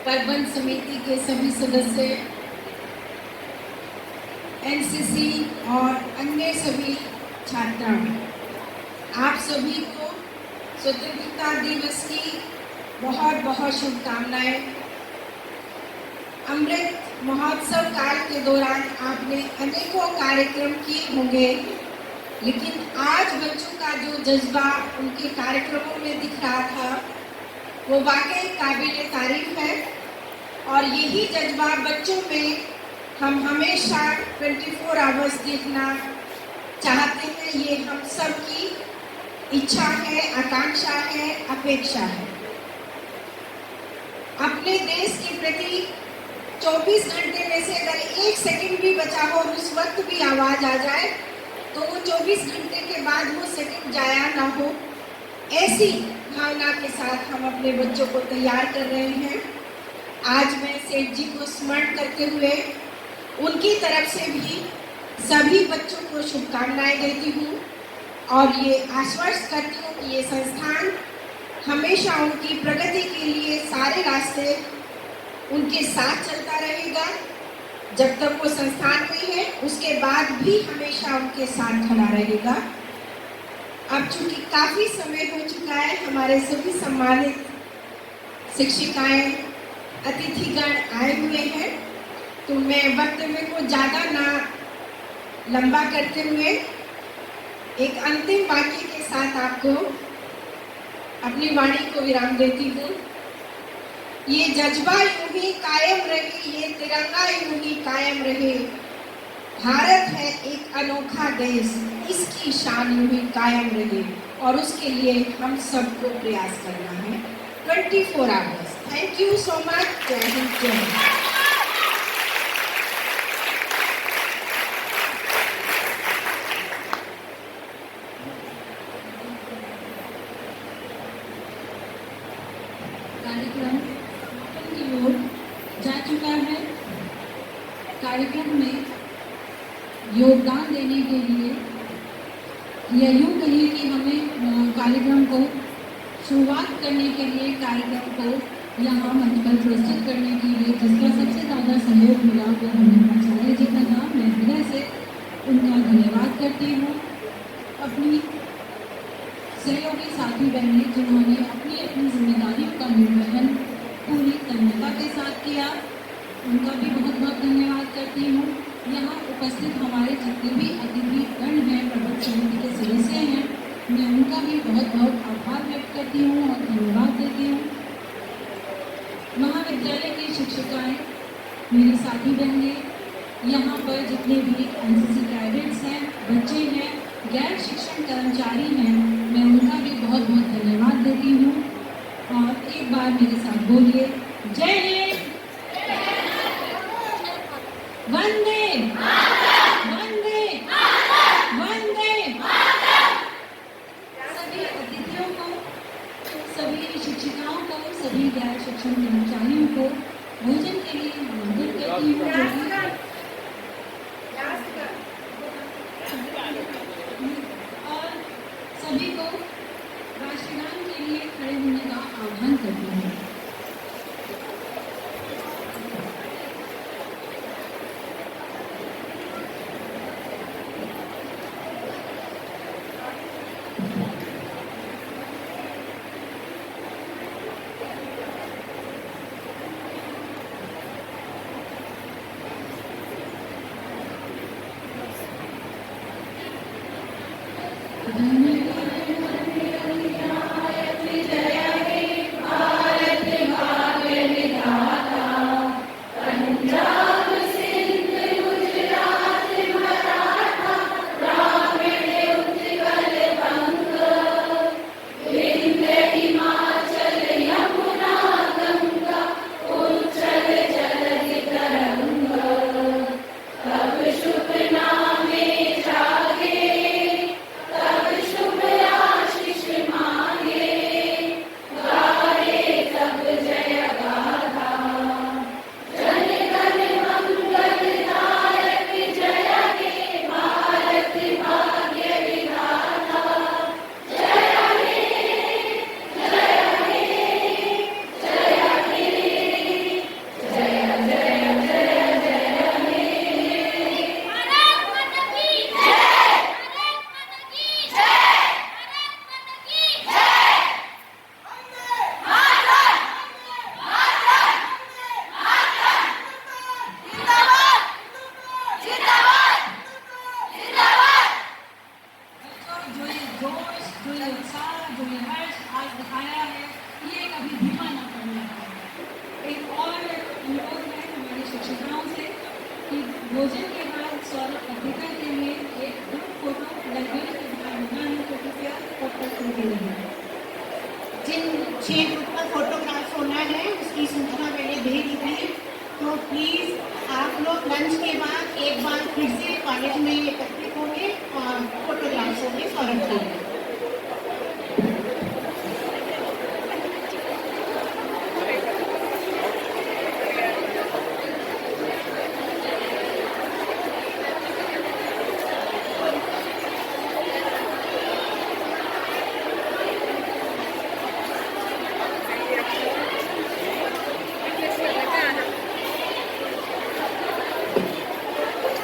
प्रबंध समिति के सभी सदस्य, एनसीसी और अन्य सभी छात्राओं, आप सभी को स्वतंत्रता दिवस की बहुत बहुत शुभकामनाएं। अमृत महोत्सव काल के दौरान आपने अनेकों कार्यक्रम किए होंगे, लेकिन आज बच्चों का जो जज्बा उनके कार्यक्रमों में दिख रहा था वो वाकई काबिल तारीफ है। और यही जज्बा बच्चों में हम हमेशा 24 आवर्स देखना चाहते हैं। ये हम सब की इच्छा है, आकांक्षा है, अपेक्षा है। अपने देश के प्रति 24 घंटे में से अगर 1 सेकंड भी बचा हो और उस वक्त भी आवाज आ जाए तो वो 24 घंटे के बाद वो सेकंड जाया ना हो, ऐसी भावना के साथ हम अपने बच्चों को तैयार कर रहे हैं। आज मैं सेठ जी को स्मरण करते हुए उनकी तरफ से भी सभी बच्चों को शुभकामनाएं देती हूँ और ये आश्वस्त करती हूँ कि ये संस्थान हमेशा उनकी प्रगति के लिए सारे रास्ते उनके साथ चलता रहेगा। जब तक वो संस्थान में है उसके बाद भी हमेशा उनके साथ खड़ा रहेगा। अब चूंकि काफ़ी समय हो चुका है, हमारे सभी सम्मानित शिक्षिकाएं, अतिथिगण आए हुए हैं, तो मैं वक्तव्य को ज़्यादा ना लंबा करते हुए एक अंतिम वाक्य के साथ आपको अपनी वाणी को विराम देती हूँ। ये जज्बा यूं ही कायम रहे, ये तिरंगा यूं ही कायम रहे, भारत है एक अनोखा देश, इसकी शान यूं ही कायम रहे और उसके लिए हम सबको प्रयास करना है। 24 अगस्त। Thank you so much. जय हिंद, जय हिंद। कार्यक्रम समापन की ओर जा चुका है। कार्यक्रम में योगदान देने के लिए या यूँ कहिए कि हमें कार्यक्रम को शुरुआत करने के लिए, कार्यक्रम को यहाँ मंच पर प्रस्तुत करने के लिए जिसका सबसे ज़्यादा सहयोग मिला वो हमें आचार्य जी का नाम मैं हृदय से उनका धन्यवाद करती हूँ। अपनी सहयोगी साथी बहनें जिन्होंने अपनी अपनी जिम्मेदारियों का निर्वहन पूरी तन्मयता के साथ किया, उनका भी बहुत बहुत धन्यवाद करती हूँ। यहाँ उपस्थित हमारे जितने भी अतिथिगण हैं, प्रबंध समिति के सदस्य हैं, मैं उनका भी बहुत बहुत आभार व्यक्त करती हूँ और धन्यवाद देती हूँ। महाविद्यालय की शिक्षिकाएँ, मेरी साथी बहनें, यहाँ पर जितने भी एनसीसी कैडेट्स हैं, बच्चे हैं, गैर शिक्षण कर्मचारी हैं, मैं उनका भी बहुत बहुत धन्यवाद देती हूँ। और एक बार मेरे साथ बोलिए, जय हिंद, वंदे वंदे वंदे। सभी अतिथियों को, सभी शिक्षिकाओं को, सभी गैर शिक्षण कर्मचारियों को भोजन के लिए आमंत्रित करती हूँ। और सभी को राष्ट्रगान के लिए खड़े होने का आह्वान करती हूँ। भोजन के बाद सौरभ पत्रिका के लिए एक ग्रुप फोटो लगभग जिन 6 ग्रुप का फोटोग्राफ होना है उसकी सूचना मैंने भेज दी थी, तो प्लीज आप लोग लंच के बाद एक बार फिर से कॉलेज में एकत्रित होंगे और फोटोग्राफ्स होंगे सौरभ के लिए।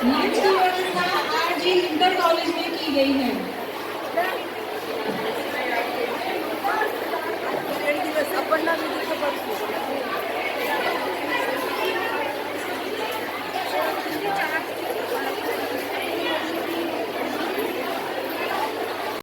लंच की व्यवस्था आज ही इंटर कॉलेज में की गई है।